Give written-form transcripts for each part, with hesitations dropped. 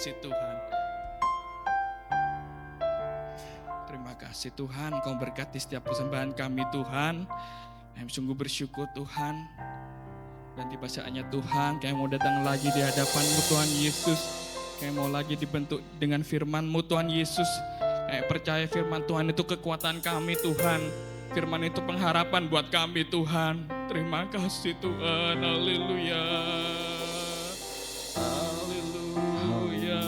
kasih Tuhan. Terima kasih Tuhan, Kau berkati setiap persembahan kami Tuhan. Kami sungguh bersyukur Tuhan. Dan tiba saatnya Tuhan, kami mau datang lagi di hadapan-Mu Tuhan Yesus. Kami mau lagi dibentuk dengan firman-Mu Tuhan Yesus. Kami percaya firman Tuhan itu kekuatan kami Tuhan. Firman itu pengharapan buat kami Tuhan. Terima kasih Tuhan, haleluya. Haleluya.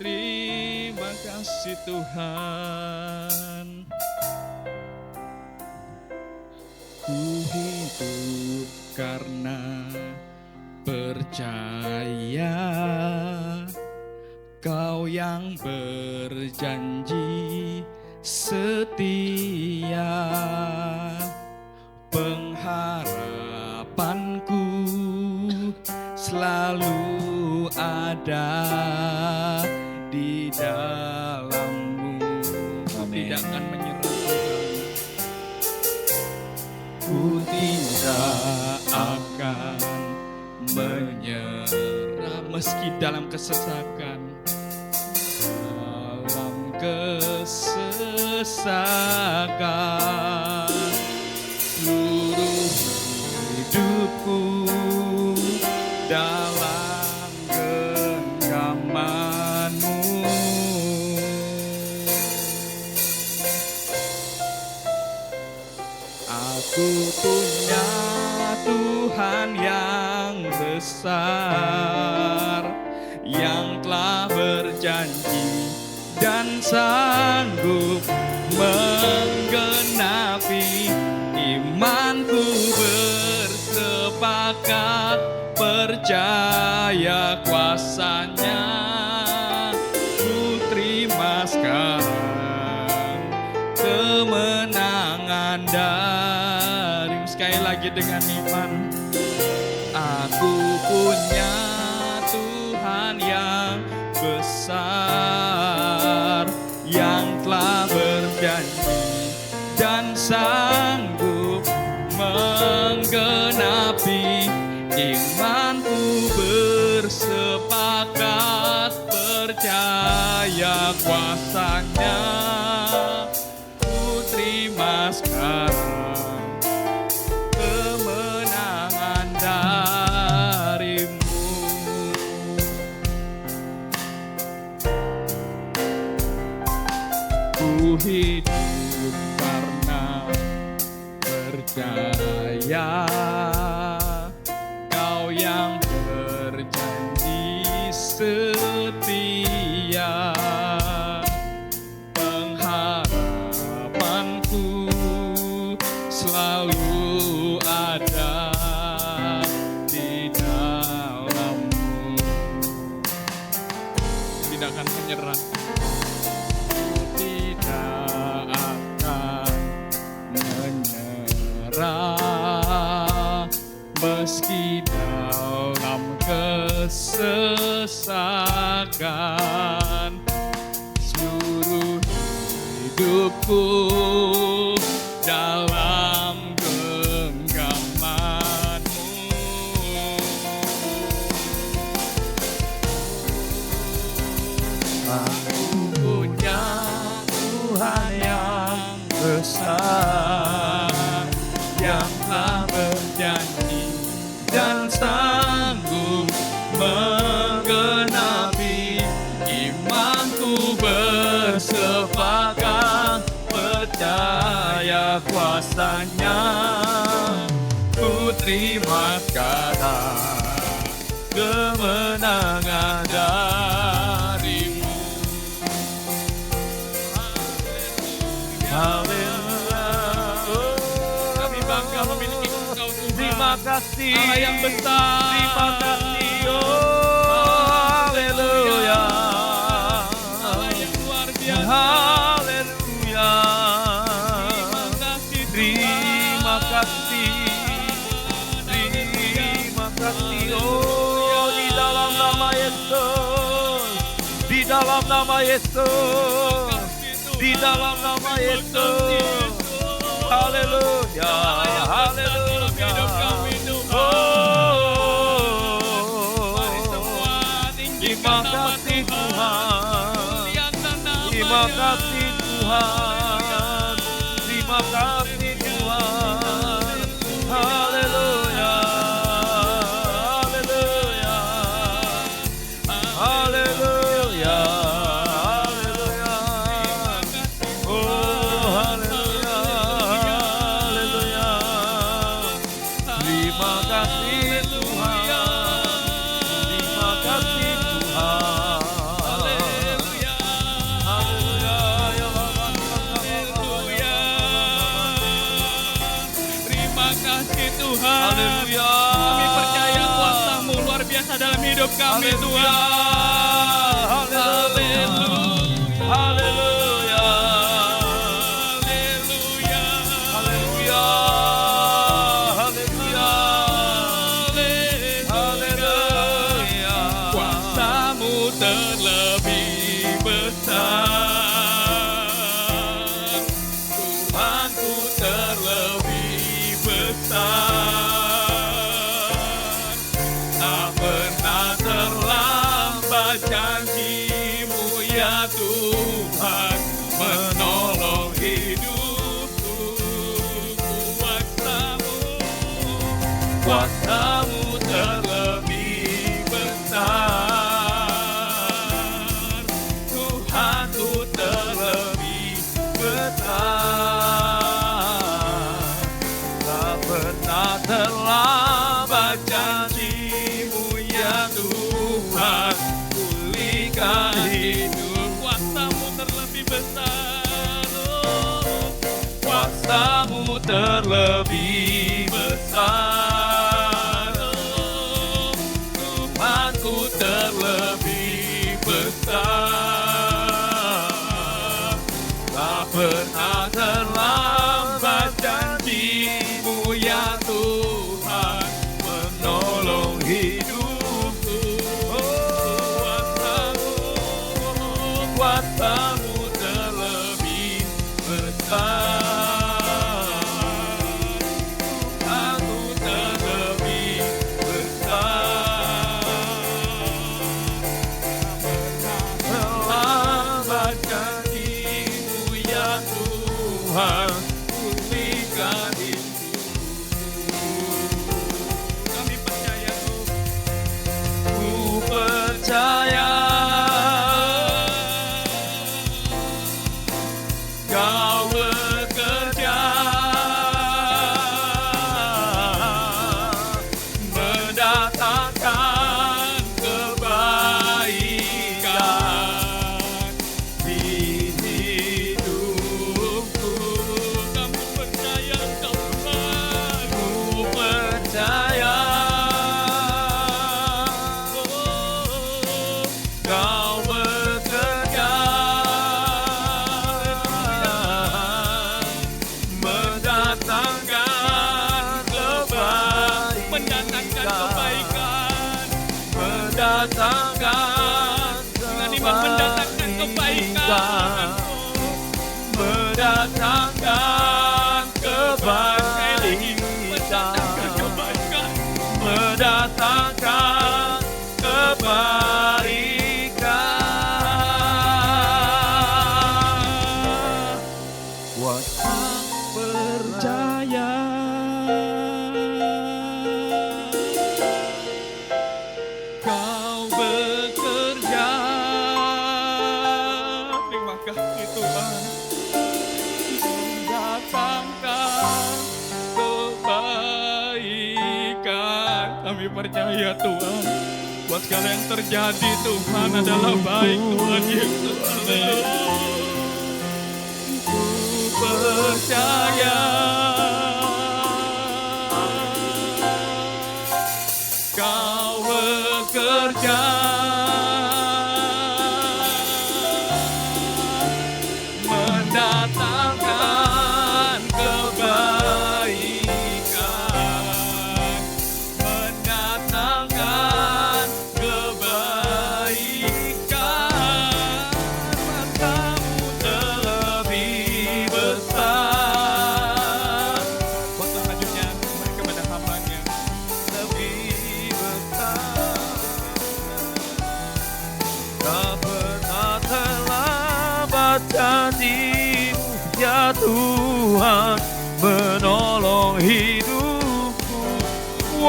Terima kasih Tuhan. Ku hidup karena percaya Kau yang berjanji setia, pengharapanku selalu ada di dalam-Mu. Tidak akan menyerah Tuhan. Ku tidak akan menyerah meski dalam kesesakan. Dalam kesesakan seluruh hidupku dalam genggaman-Mu. Aku punya Tuhan yang besar, yang telah berjanji dan sanggup menggenapi. Imanku bersepakat percaya kuasa-Nya. Ku terima sekarang kemenangan dari-Mu. Sekali lagi dengan iman. Aku punya Tuhan yang besar, yang telah berjanji dan sanggup menggenapi. Imanku bersepakat percaya kuasa-Nya. Ku terima sekarang kemenangan dari-Mu. Ku hidup karena percaya Kau yang berjanji setia, pengharapanku selalu ada di dalam-Mu. Tidak akan menyerah. Tidak akan menyerah meski dalam kesesakan. Seluruh hidupku dalam genggaman-Mu. Aku punya Tuhan yang besar, yang telah berjanji dan sanggup menggenapi. Imanku bersepakat percaya kuasa-Nya. Ku terima sekarang kemenangan dari-Mu. Haleluya. Kami bangga memiliki Engkau Tuhan. Terima kasih. Allah yang besar. Terima kasih. Haleluya. Allah yang luar biasa. Haleluya. Terima kasih Tuhan. Terima kasih. Terima kasih. Oh, di dalam nama Yesus. Di dalam nama Yesus. Di dalam nama Yesus. Haleluya. Haleluya. Oh. kasih Tuhan. Haleluya, haleluya, haleluya, haleluya. Oh haleluya, haleluya. Terima kasih Tuhan, terima kasih Tuhan. Haleluya, ya Bapa. Terima kasih Tuhan. Haleluya. Kami percaya kuasa-Mu luar biasa dalam hidup kami Tuhan. Haleluya. Haleluya. Haleluya. Haleluya. Haleluya. Haleluya. Kuasa-Mu terlebih besar. Tuhanku terlebih besar. Tak pernah terlambat janji-Mu ya Tuhan, menolong hidupku. Kuasa-Mu terlebih besar. Tuhanku terlebih besar. Tak pernah terlambat janji-Mu ya Tuhan, pulihkan hidup. Kuasa-Mu terlebih besar. Oh, Kuasa-Mu terlebih besar. oh, Tuhanku terlebih besar. Tak pernah terlambat janji-Mu ya Tuhan, menolong hidupku. Kuasa-Mu terlebih besar. Tuhanku terlebih besar. Terlambat janji-Mu ya Tuhan, pulihkan hidupku. kami percaya Tuhan. Ku percaya Kau bekerja, mendatangkan kebaikan di hidupku. Kami percaya Engkau Tuhan. Ku percaya Oh, Kau bekerja, mendatangkan kebaikan, mendatangkan kebaikan. mendatangkan Dengan iman mendatangkan kebaikan. mendatangkan Mendatangkan kebaikan, kebaikan. mendatangkan kebaikan. Kuasa Percaya. Kau bekerja. Terima kasih Tuhan. Mendatangkan kebaikan. Kami percaya Tuhan. Buat segala yang terjadi Tuhan adalah baik Tuhan Yesus. Haleluya. Ku percaya. Kau bekerja, mendatangkan kebaikan, mendatangkan kebaikan. Matamu terlebih besar.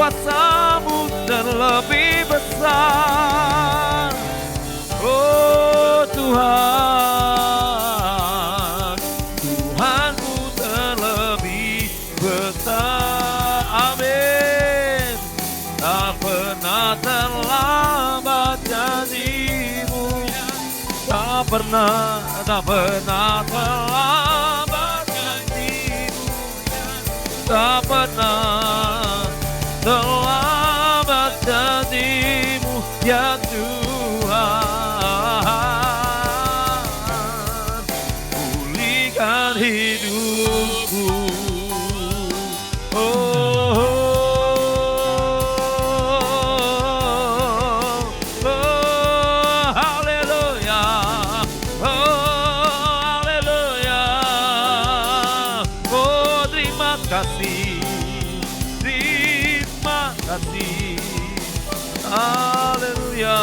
kuasa-Mu terlebih besar. Oh Tuhan, Tuhan-Mu terlebih besar. Amin. Tak pernah terlambat janji-Mu, tak pernah terlambat janji-Mu, tak pernah terlambat janji-Mu ya Tuhan. Pulihkan hidupku. Haleluya.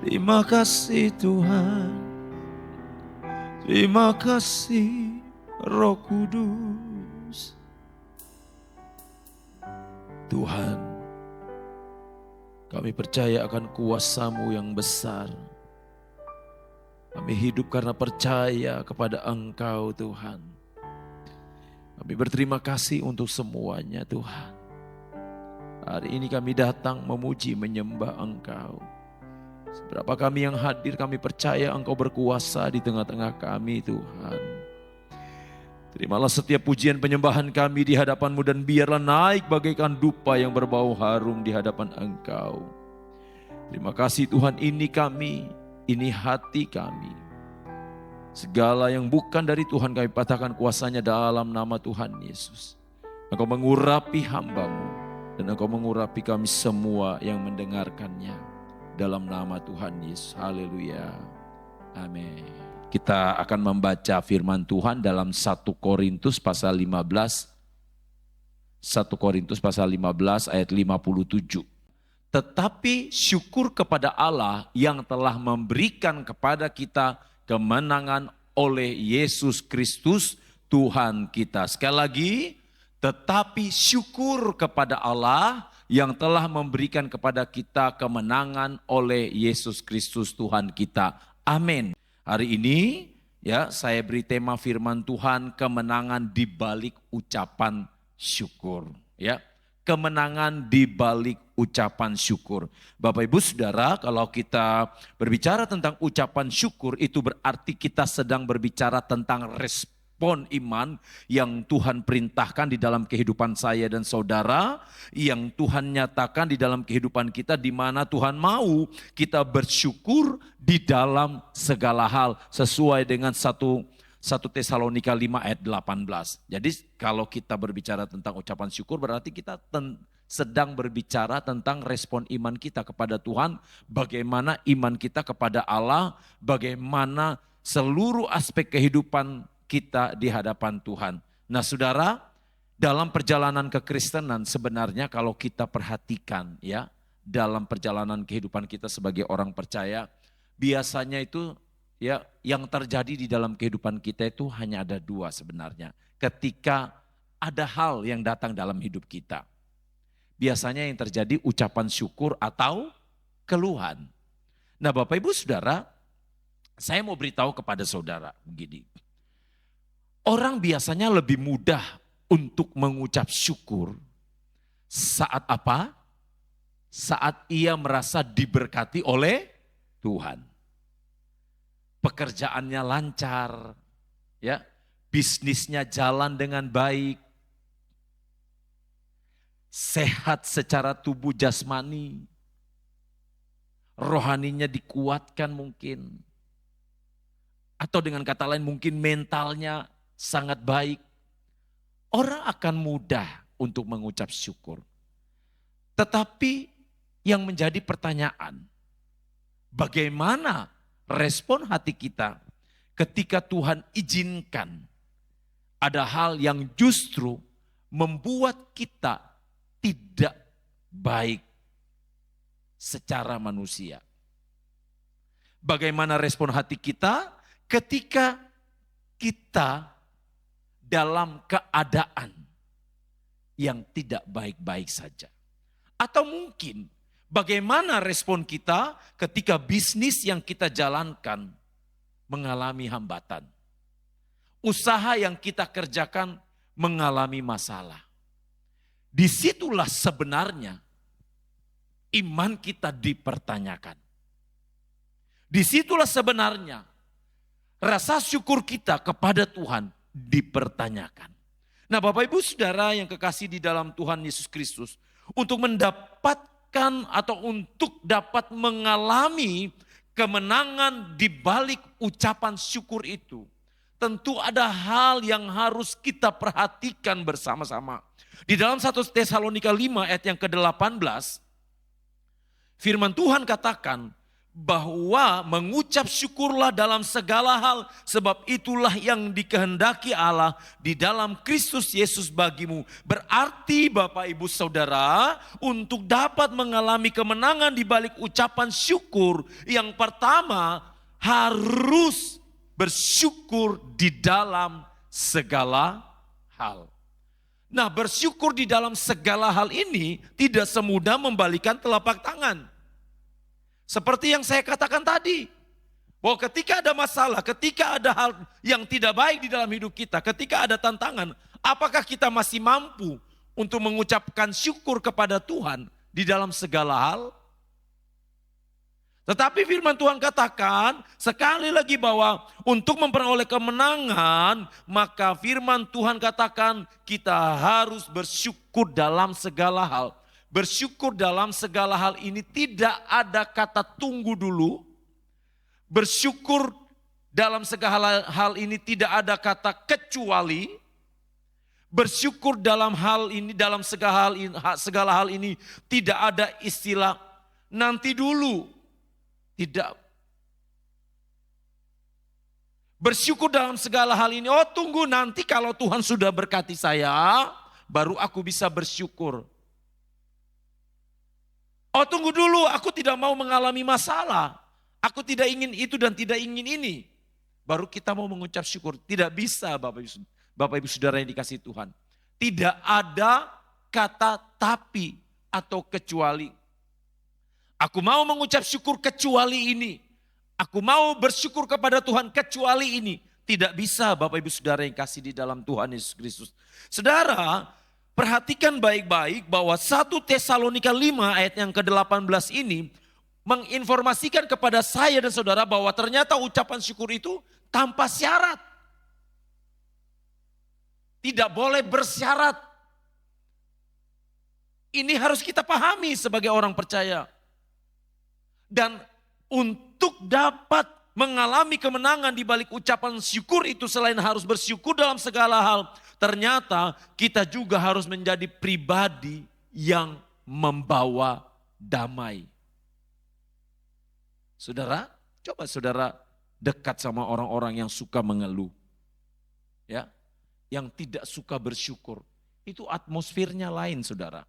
Terima kasih Tuhan. Terima kasih Roh Kudus. Tuhan, kami percaya akan kuasa-Mu yang besar. Kami hidup karena percaya kepada Engkau Tuhan. Kami berterima kasih untuk semuanya Tuhan. Hari ini kami datang memuji menyembah Engkau. Seberapa kami yang hadir, kami percaya Engkau berkuasa di tengah-tengah kami Tuhan. Terimalah setiap pujian penyembahan kami di hadapan-Mu dan biarlah naik bagaikan dupa yang berbau harum di hadapan Engkau. Terima kasih Tuhan, ini kami, ini hati kami. Segala yang bukan dari Tuhan kami patahkan kuasanya dalam nama Tuhan Yesus. Engkau mengurapi hamba-Mu dan Engkau mengurapi kami semua yang mendengarkannya. Dalam nama Tuhan Yesus. Haleluya. Amin. Kita akan membaca firman Tuhan dalam 1 Korintus pasal 15. 1 Korintus pasal 15 ayat 57. Tetapi syukur kepada Allah yang telah memberikan kepada kita kemenangan oleh Yesus Kristus Tuhan kita. Sekali lagi, tetapi syukur kepada Allah yang telah memberikan kepada kita kemenangan oleh Yesus Kristus Tuhan kita. Amin. Hari ini ya saya beri tema firman Tuhan, kemenangan di balik ucapan syukur. Ya, kemenangan di balik ucapan syukur. Bapak Ibu Saudara, kalau kita berbicara tentang ucapan syukur, itu berarti kita sedang berbicara tentang respon iman yang Tuhan perintahkan di dalam kehidupan saya dan saudara, yang Tuhan nyatakan di dalam kehidupan kita, di mana Tuhan mau kita bersyukur di dalam segala hal sesuai dengan 1 Tesalonika 5 ayat 18. Jadi kalau kita berbicara tentang ucapan syukur berarti kita sedang berbicara tentang respon iman kita kepada Tuhan, bagaimana iman kita kepada Allah, bagaimana seluruh aspek kehidupan kita di hadapan Tuhan. Nah saudara, dalam perjalanan kekristenan sebenarnya kalau kita perhatikan ya, dalam perjalanan kehidupan kita sebagai orang percaya, biasanya itu ya yang terjadi di dalam kehidupan kita itu hanya ada dua sebenarnya. Ketika ada hal yang datang dalam hidup kita. Biasanya yang terjadi ucapan syukur atau keluhan. Nah Bapak Ibu Saudara, saya mau beritahu kepada saudara begini. Orang biasanya lebih mudah untuk mengucap syukur saat apa? Saat ia merasa diberkati oleh Tuhan. Pekerjaannya lancar, ya, bisnisnya jalan dengan baik, sehat secara tubuh jasmani, rohaninya dikuatkan mungkin, atau dengan kata lain mungkin mentalnya sangat baik. Orang akan mudah untuk mengucap syukur. Tetapi yang menjadi pertanyaan, bagaimana respon hati kita ketika Tuhan izinkan ada hal yang justru membuat kita tidak baik secara manusia. Bagaimana respon hati kita ketika kita dalam keadaan yang tidak baik-baik saja. Atau mungkin bagaimana respon kita ketika bisnis yang kita jalankan mengalami hambatan. Usaha yang kita kerjakan mengalami masalah. Disitulah sebenarnya iman kita dipertanyakan. Disitulah sebenarnya rasa syukur kita kepada Tuhan dipertanyakan. Nah, Bapak Ibu Saudara yang kekasih di dalam Tuhan Yesus Kristus, untuk mendapatkan atau untuk dapat mengalami kemenangan di balik ucapan syukur itu, tentu ada hal yang harus kita perhatikan bersama-sama. Di dalam 1 Tesalonika 5 ayat yang ke-18, firman Tuhan katakan bahwa mengucap syukurlah dalam segala hal, sebab itulah yang dikehendaki Allah di dalam Kristus Yesus bagimu. Berarti Bapak Ibu Saudara, untuk dapat mengalami kemenangan di balik ucapan syukur, yang pertama harus bersyukur di dalam segala hal. Nah, bersyukur di dalam segala hal ini tidak semudah membalikan telapak tangan. Seperti yang saya katakan tadi, bahwa ketika ada masalah, ketika ada hal yang tidak baik di dalam hidup kita, ketika ada tantangan, apakah kita masih mampu untuk mengucapkan syukur kepada Tuhan di dalam segala hal? Tetapi firman Tuhan katakan sekali lagi bahwa untuk memperoleh kemenangan, maka firman Tuhan katakan kita harus bersyukur dalam segala hal. Bersyukur dalam segala hal ini tidak ada kata tunggu dulu. Bersyukur dalam segala hal ini tidak ada kata kecuali. Bersyukur dalam hal ini, dalam segala hal ini tidak ada istilah nanti dulu. Tidak. Bersyukur dalam segala hal ini, oh tunggu nanti kalau Tuhan sudah berkati saya, baru aku bisa bersyukur. Oh tunggu dulu, aku tidak mau mengalami masalah. Aku tidak ingin itu dan tidak ingin ini. Baru kita mau mengucap syukur. Tidak bisa Bapak Ibu Saudara yang dikasihi Tuhan. Tidak ada kata tapi atau kecuali. Aku mau mengucap syukur kecuali ini. Aku mau bersyukur kepada Tuhan kecuali ini. Tidak bisa Bapak Ibu Saudara yang kasih di dalam Tuhan Yesus Kristus. Saudara, perhatikan baik-baik bahwa 1 Tesalonika 5 ayat yang ke-18 ini menginformasikan kepada saya dan saudara bahwa ternyata ucapan syukur itu tanpa syarat. Tidak boleh bersyarat. Ini harus kita pahami sebagai orang percaya. Dan untuk dapat mengalami kemenangan di balik ucapan syukur itu, selain harus bersyukur dalam segala hal, ternyata kita juga harus menjadi pribadi yang membawa damai. Saudara, coba saudara dekat sama orang-orang yang suka mengeluh. Ya, yang tidak suka bersyukur. Itu atmosfernya lain, saudara.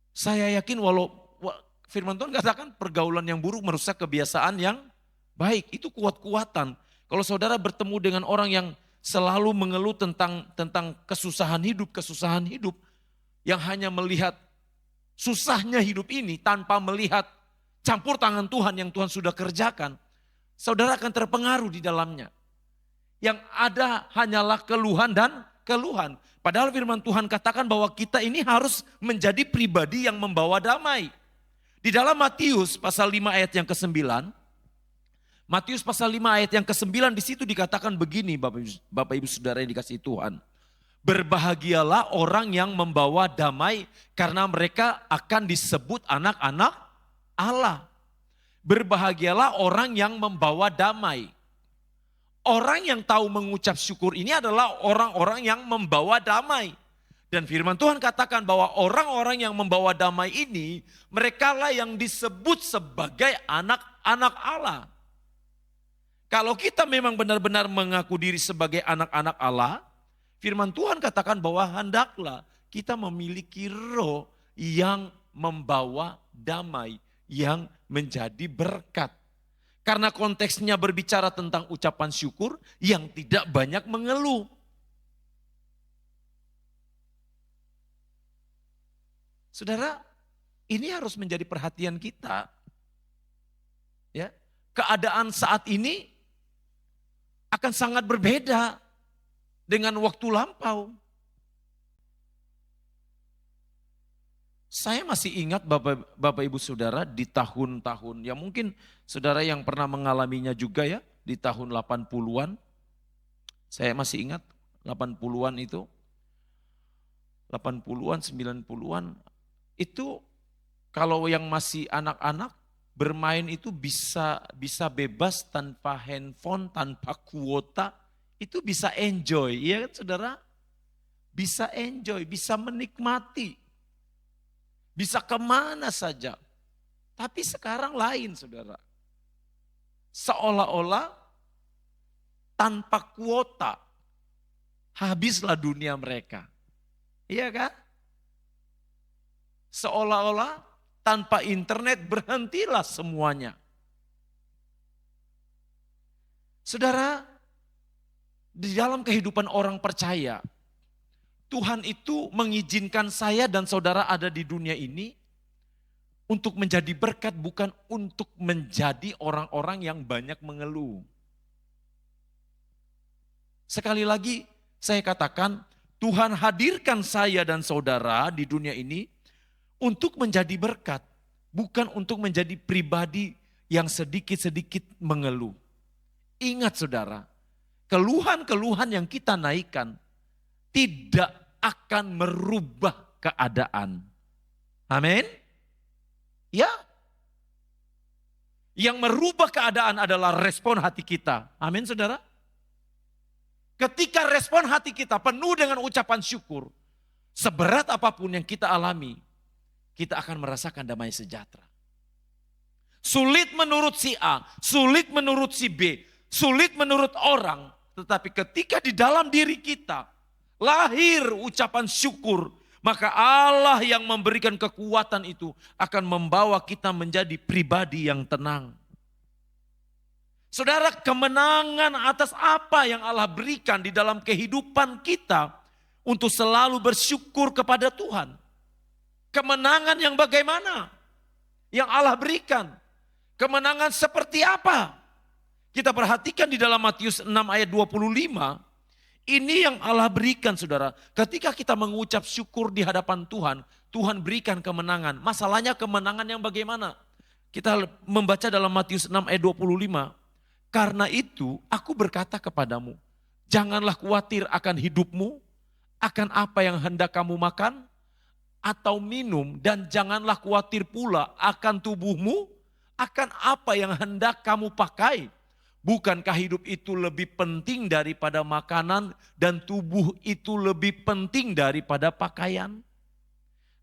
Saya yakin walau firman Tuhan katakan pergaulan yang buruk merusak kebiasaan yang baik. Itu kuat-kuatan. Kalau saudara bertemu dengan orang yang selalu mengeluh tentang kesusahan hidup, yang hanya melihat susahnya hidup ini tanpa melihat campur tangan Tuhan yang Tuhan sudah kerjakan, saudara akan terpengaruh di dalamnya. Yang ada hanyalah keluhan dan keluhan. Padahal firman Tuhan katakan bahwa kita ini harus menjadi pribadi yang membawa damai. Di dalam Matius pasal 5 ayat yang ke-9, Matius pasal 5 ayat yang ke-9 di situ dikatakan begini Bapak Ibu Saudara yang dikasihi Tuhan. Berbahagialah orang yang membawa damai karena mereka akan disebut anak-anak Allah. Berbahagialah orang yang membawa damai. Orang yang tahu mengucap syukur ini adalah orang-orang yang membawa damai. Dan firman Tuhan katakan bahwa orang-orang yang membawa damai ini, merekalah yang disebut sebagai anak-anak Allah. Kalau kita memang benar-benar mengaku diri sebagai anak-anak Allah, firman Tuhan katakan bahwa hendaklah kita memiliki roh yang membawa damai, yang menjadi berkat. Karena konteksnya berbicara tentang ucapan syukur yang tidak banyak mengeluh. Saudara, ini harus menjadi perhatian kita. Ya, keadaan saat ini akan sangat berbeda dengan waktu lampau. Saya masih ingat Bapak Ibu Saudara di tahun-tahun, ya mungkin saudara yang pernah mengalaminya juga ya, di tahun 80-an. Saya masih ingat 80-an itu, 80-an, 90-an, itu kalau yang masih anak-anak bermain itu bisa bebas tanpa handphone, tanpa kuota, itu bisa enjoy, ya kan saudara? Bisa enjoy, bisa menikmati. Bisa kemana saja. Tapi sekarang lain saudara. Seolah-olah tanpa kuota habislah dunia mereka. Iya kan? Seolah-olah tanpa internet berhentilah semuanya. Saudara, di dalam kehidupan orang percaya, Tuhan itu mengizinkan saya dan saudara ada di dunia ini untuk menjadi berkat, bukan untuk menjadi orang-orang yang banyak mengeluh. Sekali lagi saya katakan, Tuhan hadirkan saya dan saudara di dunia ini untuk menjadi berkat, bukan untuk menjadi pribadi yang sedikit-sedikit mengeluh. Ingat saudara, keluhan-keluhan yang kita naikkan tidak akan merubah keadaan. Amin. Ya. Yang merubah keadaan adalah respon hati kita. Amin saudara. Ketika respon hati kita penuh dengan ucapan syukur, seberat apapun yang kita alami, kita akan merasakan damai sejahtera. Sulit menurut si A, sulit menurut si B, sulit menurut orang, tetapi ketika di dalam diri kita lahir ucapan syukur, maka Allah yang memberikan kekuatan itu akan membawa kita menjadi pribadi yang tenang. Saudara, kemenangan atas apa yang Allah berikan di dalam kehidupan kita untuk selalu bersyukur kepada Tuhan. Kemenangan yang bagaimana? Yang Allah berikan. Kemenangan seperti apa? Kita perhatikan di dalam Matius 6 ayat 25. Ini yang Allah berikan saudara. Ketika kita mengucap syukur di hadapan Tuhan, Tuhan berikan kemenangan. Masalahnya kemenangan yang bagaimana? Kita membaca dalam Matius 6 ayat 25. Karena itu aku berkata kepadamu, janganlah khawatir akan hidupmu, akan apa yang hendak kamu makan atau minum, dan janganlah khawatir pula akan tubuhmu, akan apa yang hendak kamu pakai. Bukankah hidup itu lebih penting daripada makanan dan tubuh itu lebih penting daripada pakaian?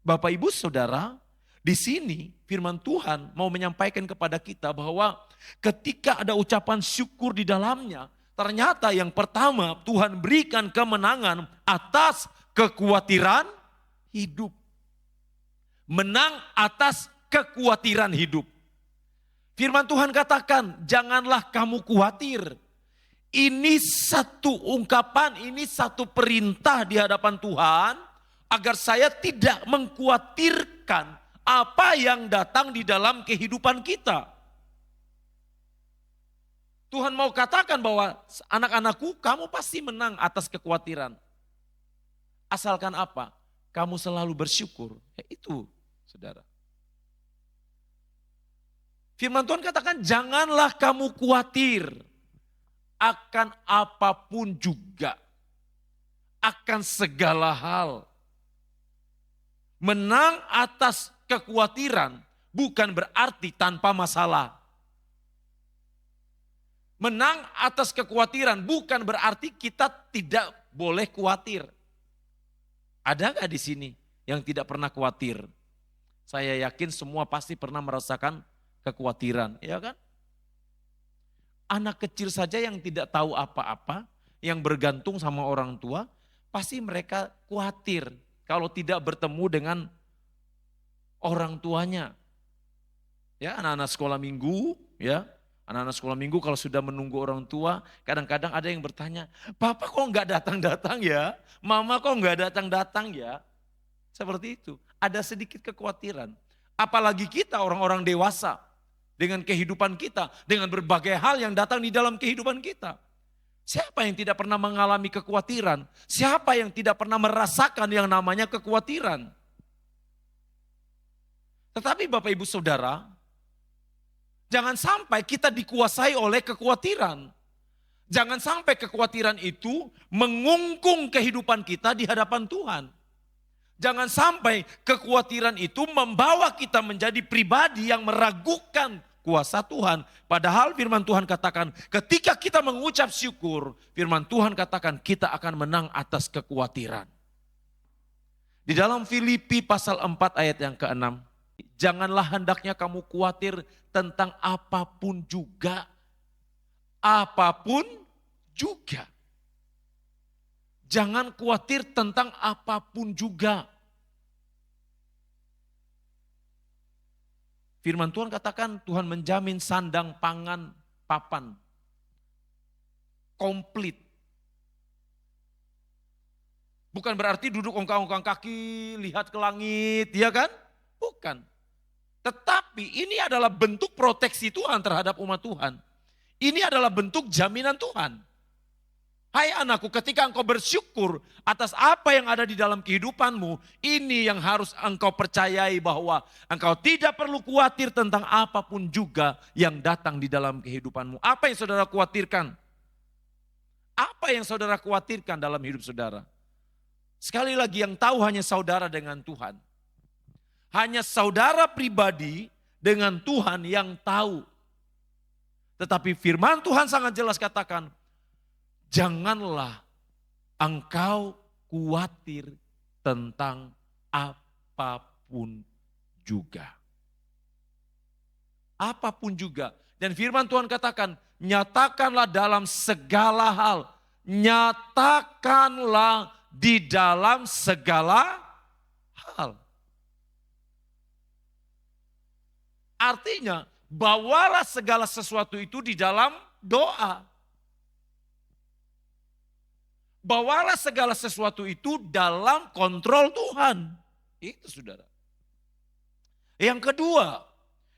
Bapak Ibu Saudara, di sini firman Tuhan mau menyampaikan kepada kita bahwa ketika ada ucapan syukur di dalamnya, ternyata yang pertama Tuhan berikan kemenangan atas kekhawatiran hidup. Menang atas kekhawatiran hidup. Firman Tuhan katakan, janganlah kamu khawatir. Ini satu ungkapan, ini satu perintah di hadapan Tuhan, agar saya tidak mengkhawatirkan apa yang datang di dalam kehidupan kita. Tuhan mau katakan bahwa anak-anakku, kamu pasti menang atas kekhawatiran. Asalkan apa? Kamu selalu bersyukur. Itu saudara. Firman Tuhan katakan, janganlah kamu khawatir akan apapun juga, akan segala hal. Menang atas kekhawatiran bukan berarti tanpa masalah. Menang atas kekhawatiran bukan berarti kita tidak boleh khawatir. Ada nggak di sini yang tidak pernah khawatir? Saya yakin semua pasti pernah merasakan kekhawatiran, ya kan? Anak kecil saja yang tidak tahu apa-apa, yang bergantung sama orang tua, pasti mereka khawatir kalau tidak bertemu dengan orang tuanya. Ya, anak-anak sekolah minggu, ya, Anak-anak sekolah minggu kalau sudah menunggu orang tua, kadang-kadang ada yang bertanya, Papa kok nggak datang-datang ya? Mama kok nggak datang-datang ya? Seperti itu. Ada sedikit kekhawatiran. Apalagi kita orang-orang dewasa. Dengan kehidupan kita. Dengan berbagai hal yang datang di dalam kehidupan kita. Siapa yang tidak pernah mengalami kekhawatiran? Siapa yang tidak pernah merasakan yang namanya kekhawatiran? Tetapi Bapak Ibu Saudara, jangan sampai kita dikuasai oleh kekhawatiran. Jangan sampai kekhawatiran itu mengungkung kehidupan kita di hadapan Tuhan. Jangan sampai kekhawatiran itu membawa kita menjadi pribadi yang meragukan kuasa Tuhan. Padahal firman Tuhan katakan ketika kita mengucap syukur, firman Tuhan katakan kita akan menang atas kekhawatiran. Di dalam Filipi pasal 4 ayat yang ke-6, janganlah hendaknya kamu khawatir tentang apapun juga. Apapun juga. Jangan khawatir tentang apapun juga. Firman Tuhan katakan Tuhan menjamin sandang, pangan, papan. Komplit. Bukan berarti duduk ongkang-ongkang kaki, lihat ke langit, ya kan? Bukan. Tetapi ini adalah bentuk proteksi Tuhan terhadap umat Tuhan. Ini adalah bentuk jaminan Tuhan. Hai anakku, ketika engkau bersyukur atas apa yang ada di dalam kehidupanmu, ini yang harus engkau percayai bahwa engkau tidak perlu khawatir tentang apapun juga yang datang di dalam kehidupanmu. Apa yang saudara khawatirkan? Apa yang saudara khawatirkan dalam hidup saudara? Sekali lagi yang tahu hanya saudara dengan Tuhan. Hanya saudara pribadi dengan Tuhan yang tahu. Tetapi firman Tuhan sangat jelas katakan, janganlah engkau khawatir tentang apapun juga. Apapun juga. Dan firman Tuhan katakan, nyatakanlah dalam segala hal. Nyatakanlah di dalam segala hal. Artinya, bawalah segala sesuatu itu di dalam doa. Bawalah segala sesuatu itu dalam kontrol Tuhan. Itu saudara. Yang kedua,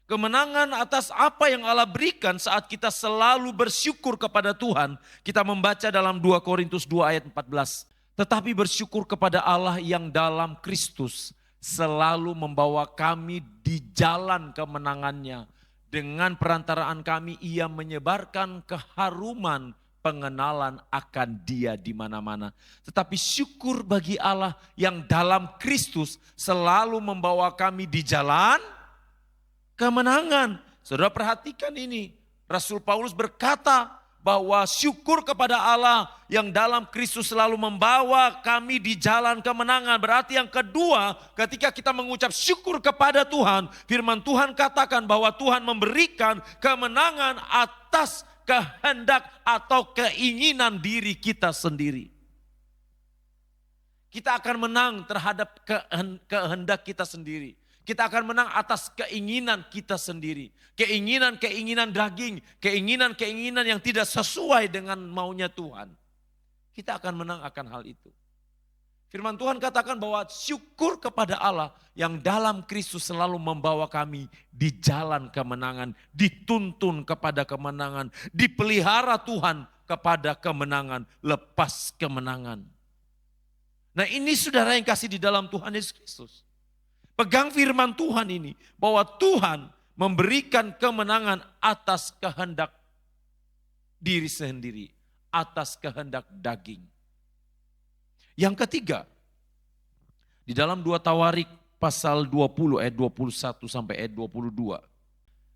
kemenangan atas apa yang Allah berikan saat kita selalu bersyukur kepada Tuhan. Kita membaca dalam 2 Korintus 2 ayat 14. Tetapi bersyukur kepada Allah yang dalam Kristus selalu membawa kami di jalan kemenangannya. Dengan perantaraan kami ia menyebarkan keharuman pengenalan akan Dia di mana-mana. Tetapi syukur bagi Allah yang dalam Kristus selalu membawa kami di jalan kemenangan. Saudara perhatikan ini. Rasul Paulus berkata bahwa syukur kepada Allah yang dalam Kristus selalu membawa kami di jalan kemenangan. Berarti yang kedua, ketika kita mengucap syukur kepada Tuhan, firman Tuhan katakan bahwa Tuhan memberikan kemenangan atas kehendak atau keinginan diri kita sendiri. Kita akan menang terhadap kehendak kita sendiri. Kita akan menang atas keinginan kita sendiri. Keinginan-keinginan daging, keinginan-keinginan yang tidak sesuai dengan maunya Tuhan. Kita akan menang akan hal itu. Firman Tuhan katakan bahwa syukur kepada Allah yang dalam Kristus selalu membawa kami di jalan kemenangan, dituntun kepada kemenangan, dipelihara Tuhan kepada kemenangan, lepas kemenangan. Nah ini saudara yang kasih di dalam Tuhan Yesus Kristus. Pegang firman Tuhan ini, bahwa Tuhan memberikan kemenangan atas kehendak diri sendiri, atas kehendak daging. Yang ketiga, di dalam 2 Tawarik pasal 20 ayat 21 sampai ayat 22.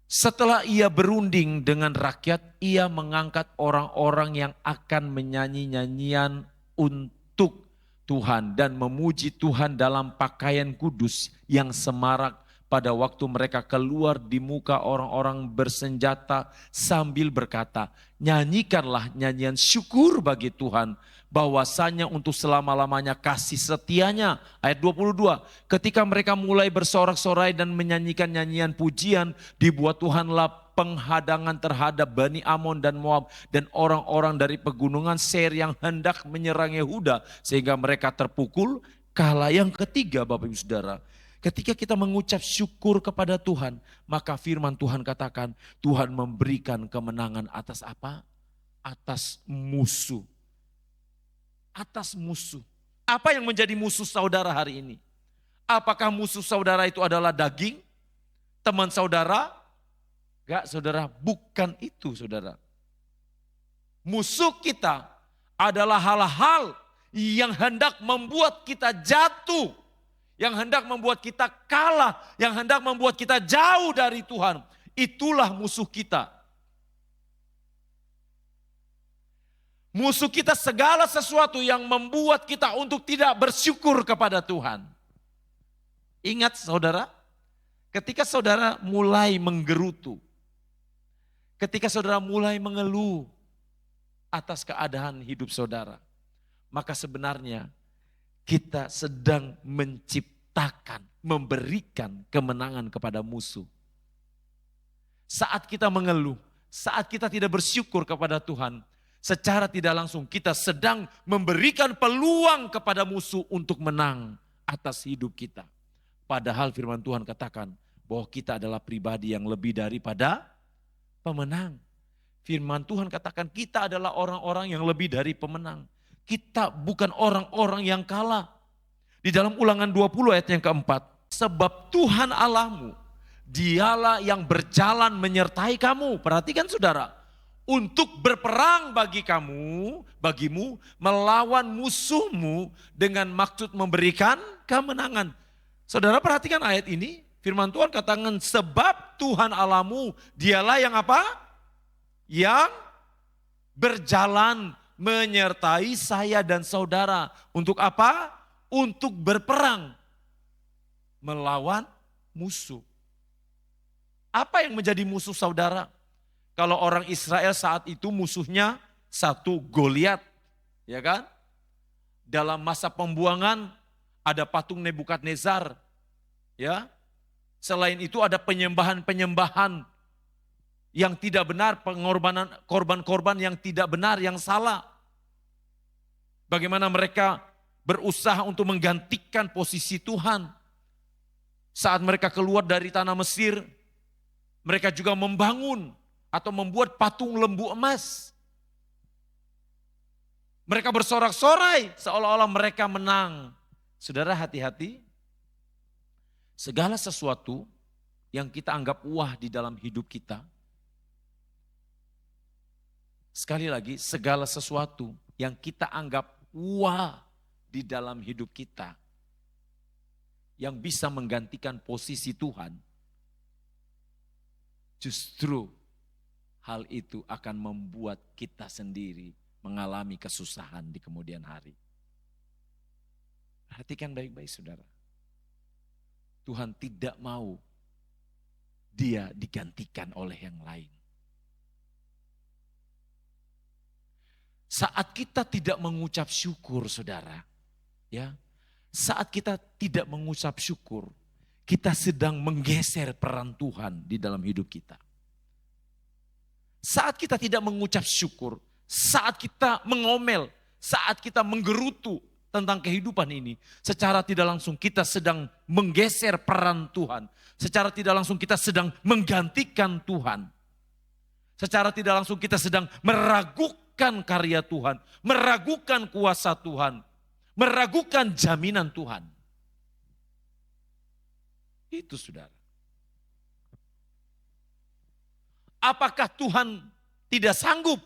Setelah ia berunding dengan rakyat, ia mengangkat orang-orang yang akan menyanyi nyanyian untuk Tuhan dan memuji Tuhan dalam pakaian kudus yang semarak, pada waktu mereka keluar di muka orang-orang bersenjata sambil berkata, nyanyikanlah nyanyian syukur bagi Tuhan, bahwasanya untuk selama-lamanya kasih setianya. Ayat 22, ketika mereka mulai bersorak-sorai dan menyanyikan nyanyian pujian, dibuat Tuhanlah penghadangan terhadap Bani Amon dan Moab dan orang-orang dari pegunungan Seir yang hendak menyerang Yehuda, sehingga mereka terpukul kalah. Yang ketiga, Bapak Ibu Saudara, ketika kita mengucap syukur kepada Tuhan, maka firman Tuhan katakan, Tuhan memberikan kemenangan atas apa? Atas musuh. Atas musuh. Apa yang menjadi musuh saudara hari ini? Apakah musuh saudara itu adalah daging? Teman saudara? Enggak, saudara, bukan itu, saudara. Musuh kita adalah hal-hal yang hendak membuat kita jatuh, yang hendak membuat kita kalah, yang hendak membuat kita jauh dari Tuhan. Itulah musuh kita. Musuh kita segala sesuatu yang membuat kita untuk tidak bersyukur kepada Tuhan. Ingat saudara, ketika saudara mulai menggerutu, ketika saudara mulai mengeluh atas keadaan hidup saudara, maka sebenarnya kita sedang menciptakan, memberikan kemenangan kepada musuh. Saat kita mengeluh, saat kita tidak bersyukur kepada Tuhan, secara tidak langsung kita sedang memberikan peluang kepada musuh untuk menang atas hidup kita. Padahal firman Tuhan katakan bahwa kita adalah pribadi yang lebih daripada pemenang. Firman Tuhan katakan kita adalah orang-orang yang lebih dari pemenang. Kita bukan orang-orang yang kalah. Di dalam Ulangan 20 ayat yang keempat, sebab Tuhan Allahmu, dialah yang berjalan menyertai kamu. Perhatikan saudara, untuk berperang bagimu melawan musuhmu dengan maksud memberikan kemenangan. Saudara perhatikan ayat ini, firman Tuhan katakan sebab Tuhan Allahmu, dialah yang apa? Yang berjalan menyertai saya dan saudara. Untuk apa? Untuk berperang melawan musuh. Apa yang menjadi musuh saudara? Kalau orang Israel saat itu musuhnya satu Goliat, ya kan? Dalam masa pembuangan ada patung Nebukadnezar, ya. Selain itu ada penyembahan-penyembahan yang tidak benar, pengorbanan korban-korban yang tidak benar, yang salah. Bagaimana mereka berusaha untuk menggantikan posisi Tuhan. Saat mereka keluar dari tanah Mesir, mereka juga membangun atau membuat patung lembu emas. Mereka bersorak-sorai seolah-olah mereka menang. Saudara hati-hati, segala sesuatu yang kita anggap wah di dalam hidup kita, sekali lagi segala sesuatu yang kita anggap wah di dalam hidup kita, yang bisa menggantikan posisi Tuhan, justru hal itu akan membuat kita sendiri mengalami kesusahan di kemudian hari. Perhatikan baik-baik saudara. Tuhan tidak mau dia digantikan oleh yang lain. Saat kita tidak mengucap syukur saudara, ya, saat kita tidak mengucap syukur, kita sedang menggeser peran Tuhan di dalam hidup kita. Saat kita tidak mengucap syukur, saat kita mengomel, saat kita menggerutu tentang kehidupan ini, secara tidak langsung kita sedang menggeser peran Tuhan. Secara tidak langsung kita sedang menggantikan Tuhan. Secara tidak langsung kita sedang meragukan karya Tuhan, meragukan kuasa Tuhan, meragukan jaminan Tuhan. Itu saudara. Apakah Tuhan tidak sanggup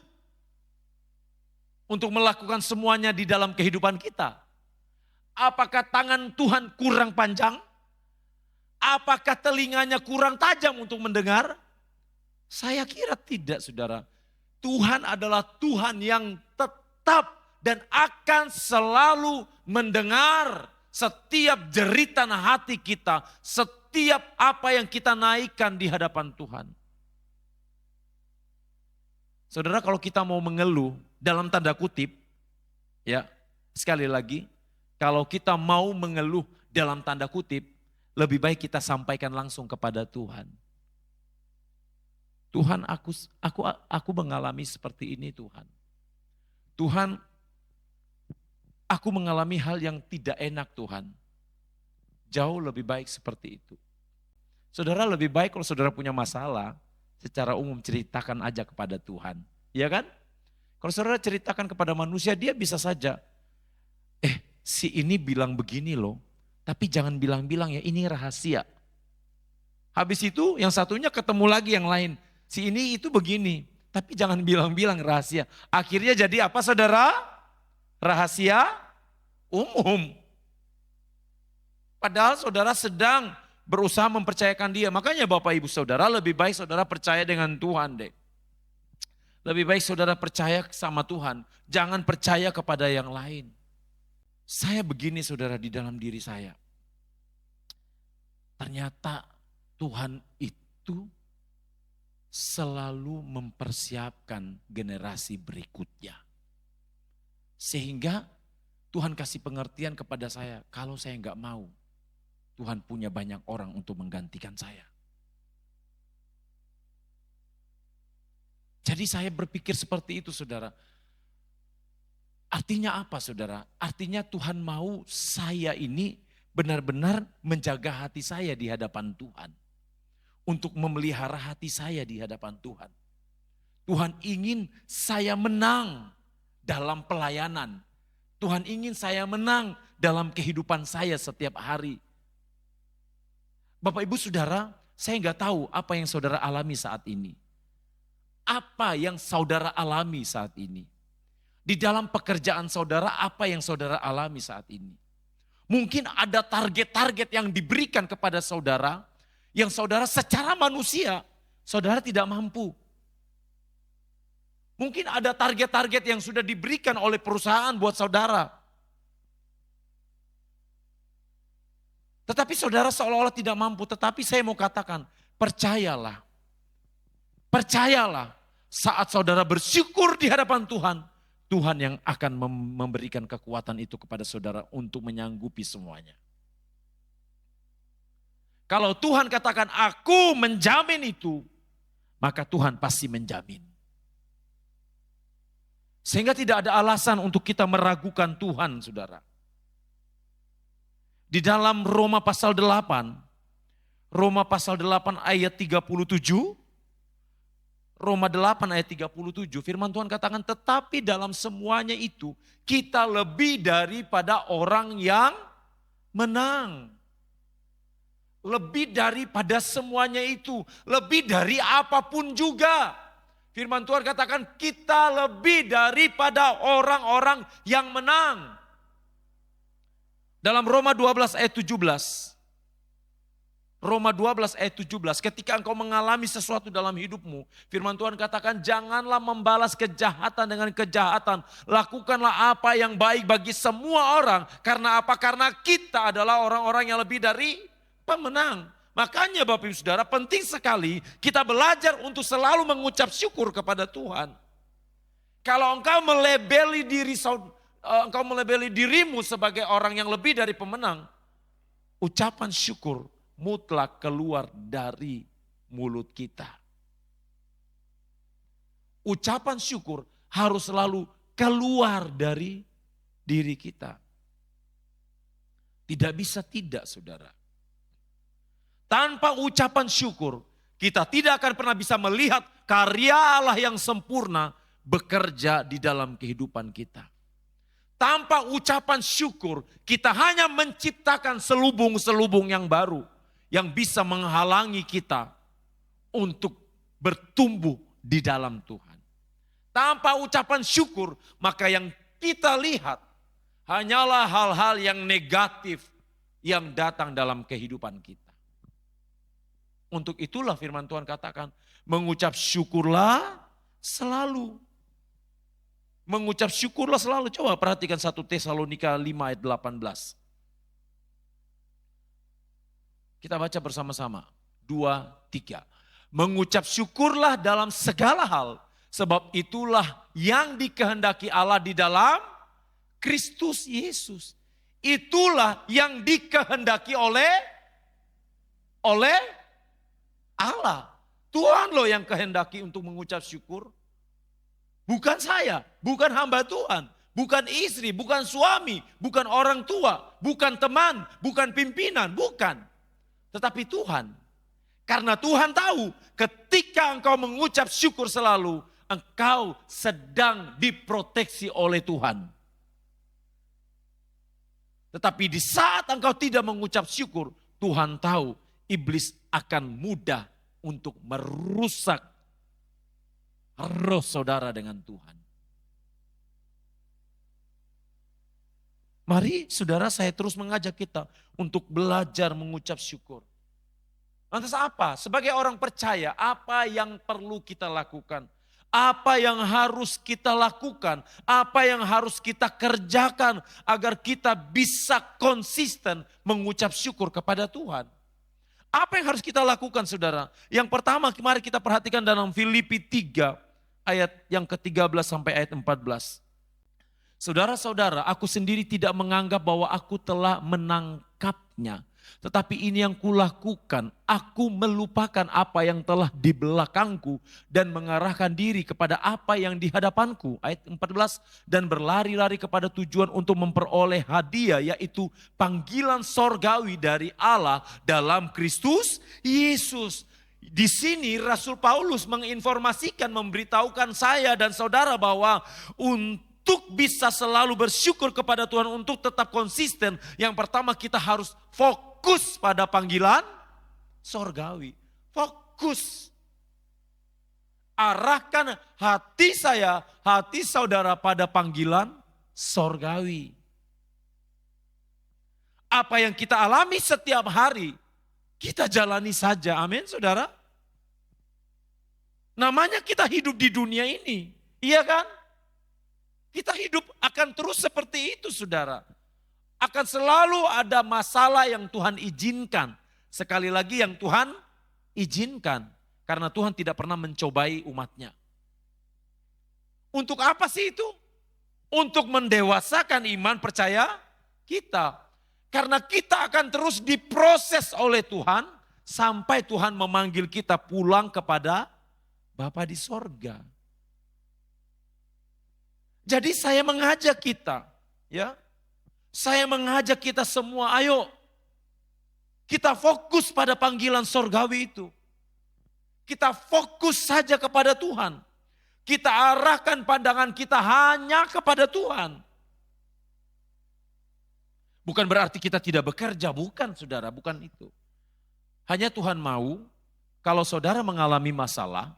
untuk melakukan semuanya di dalam kehidupan kita? Apakah tangan Tuhan kurang panjang? Apakah telinganya kurang tajam untuk mendengar? Saya kira tidak saudara. Tuhan adalah Tuhan yang tetap dan akan selalu mendengar setiap jeritan hati kita, setiap setiap apa yang kita naikkan di hadapan Tuhan. Saudara, kalau kita mau mengeluh dalam tanda kutip, ya sekali lagi, kalau kita mau mengeluh dalam tanda kutip, lebih baik kita sampaikan langsung kepada Tuhan. Tuhan, aku mengalami seperti ini Tuhan. Tuhan, aku mengalami hal yang tidak enak Tuhan. Jauh lebih baik seperti itu. Saudara, lebih baik kalau saudara punya masalah, secara umum ceritakan aja kepada Tuhan. Iya kan? Kalau saudara ceritakan kepada manusia, dia bisa saja, si ini bilang begini loh, tapi jangan bilang-bilang ya, ini rahasia. Habis itu yang satunya ketemu lagi yang lain, si ini itu begini, tapi jangan bilang-bilang rahasia. Akhirnya jadi apa saudara? Rahasia umum. Padahal saudara sedang berusaha mempercayakan dia. Makanya Bapak Ibu Saudara, lebih baik saudara percaya dengan Tuhan deh. Lebih baik saudara percaya sama Tuhan, jangan percaya kepada yang lain. Saya begini saudara di dalam diri saya. Ternyata Tuhan itu selalu mempersiapkan generasi berikutnya. Sehingga Tuhan kasih pengertian kepada saya, kalau saya enggak mau, Tuhan punya banyak orang untuk menggantikan saya. Jadi saya berpikir seperti itu saudara. Artinya apa saudara? Artinya Tuhan mau saya ini benar-benar menjaga hati saya di hadapan Tuhan. Untuk memelihara hati saya di hadapan Tuhan. Tuhan ingin saya menang dalam pelayanan. Tuhan ingin saya menang dalam kehidupan saya setiap hari. Bapak Ibu Saudara, saya enggak tahu apa yang saudara alami saat ini. Apa yang saudara alami saat ini? Di dalam pekerjaan saudara, apa yang saudara alami saat ini? Mungkin ada target-target yang diberikan kepada saudara, yang saudara secara manusia, saudara tidak mampu. Mungkin ada target-target yang sudah diberikan oleh perusahaan buat saudara. Tetapi saudara seolah-olah tidak mampu, tetapi saya mau katakan, percayalah. Percayalah. Saat saudara bersyukur di hadapan Tuhan, Tuhan yang akan memberikan kekuatan itu kepada saudara untuk menyanggupi semuanya. Kalau Tuhan katakan aku menjamin itu, maka Tuhan pasti menjamin. Sehingga tidak ada alasan untuk kita meragukan Tuhan saudara. Di dalam Roma pasal 8, Roma pasal 8 ayat 37, Roma 8 ayat 37, firman Tuhan katakan, tetapi dalam semuanya itu kita lebih daripada orang yang menang. Lebih daripada semuanya itu, lebih dari apapun juga. Firman Tuhan katakan kita lebih daripada orang-orang yang menang. Dalam Roma 12 ayat 17. Roma 12 ayat 17, ketika engkau mengalami sesuatu dalam hidupmu, firman Tuhan katakan janganlah membalas kejahatan dengan kejahatan. Lakukanlah apa yang baik bagi semua orang. Karena apa? Karena kita adalah orang-orang yang lebih dari pemenang. Makanya Bapak Ibu Saudara penting sekali kita belajar untuk selalu mengucap syukur kepada Tuhan. Kalau engkau melebeli dirimu sebagai orang yang lebih dari pemenang, ucapan syukur mutlak keluar dari mulut kita. Ucapan syukur harus selalu keluar dari diri kita. Tidak bisa tidak saudara. Tanpa ucapan syukur kita tidak akan pernah bisa melihat karya Allah yang sempurna bekerja di dalam kehidupan kita. Tanpa ucapan syukur kita hanya menciptakan selubung-selubung yang baru. Yang bisa menghalangi kita untuk bertumbuh di dalam Tuhan. Tanpa ucapan syukur, maka yang kita lihat hanyalah hal-hal yang negatif yang datang dalam kehidupan kita. Untuk itulah firman Tuhan katakan, mengucap syukurlah selalu. Mengucap syukurlah selalu. Coba perhatikan 1 Tesalonika 5 ayat 18. Kita baca bersama-sama. 2, 3. Mengucap syukurlah dalam segala hal, sebab itulah yang dikehendaki Allah di dalam Kristus Yesus. Itulah yang dikehendaki oleh Allah. Tuhan loh yang kehendaki untuk mengucap syukur. Bukan saya, bukan hamba Tuhan, bukan istri, bukan suami, bukan orang tua, bukan teman, bukan pimpinan, bukan. Tetapi Tuhan. Karena Tuhan tahu ketika engkau mengucap syukur selalu, engkau sedang diproteksi oleh Tuhan. Tetapi di saat engkau tidak mengucap syukur, Tuhan tahu iblis akan mudah untuk merusak roh saudara dengan Tuhan. Mari saudara, saya terus mengajak kita untuk belajar mengucap syukur. Lantas apa? Sebagai orang percaya, apa yang perlu kita lakukan? Apa yang harus kita lakukan? Apa yang harus kita kerjakan agar kita bisa konsisten mengucap syukur kepada Tuhan? Apa yang harus kita lakukan saudara? Yang pertama mari kita perhatikan dalam Filipi 3 ayat yang ke-13 sampai ayat 14. Saudara-saudara, aku sendiri tidak menganggap bahwa aku telah menangkapnya. Tetapi ini yang kulakukan, aku melupakan apa yang telah di belakangku dan mengarahkan diri kepada apa yang di hadapanku. Ayat 14, dan berlari-lari kepada tujuan untuk memperoleh hadiah, yaitu panggilan sorgawi dari Allah dalam Kristus Yesus. Di sini Rasul Paulus menginformasikan, memberitahukan saya dan saudara bahwa untuk bisa selalu bersyukur kepada Tuhan, untuk tetap konsisten, yang pertama kita harus fokus pada panggilan sorgawi. Fokus. Arahkan hati saya, hati saudara pada panggilan sorgawi. Apa yang kita alami setiap hari, kita jalani saja. Amin saudara. Namanya kita hidup di dunia ini. Iya kan? Kita hidup akan terus seperti itu saudara. Akan selalu ada masalah yang Tuhan izinkan. Sekali lagi yang Tuhan izinkan. Karena Tuhan tidak pernah mencobai umatnya. Untuk apa sih itu? Untuk mendewasakan iman percaya kita. Karena kita akan terus diproses oleh Tuhan. Sampai Tuhan memanggil kita pulang kepada Bapa di sorga. Jadi saya mengajak kita, ya. Saya mengajak kita semua, ayo kita fokus pada panggilan sorgawi itu. Kita fokus saja kepada Tuhan. Kita arahkan pandangan kita hanya kepada Tuhan. Bukan berarti kita tidak bekerja, bukan saudara, bukan itu. Hanya Tuhan mau kalau saudara mengalami masalah,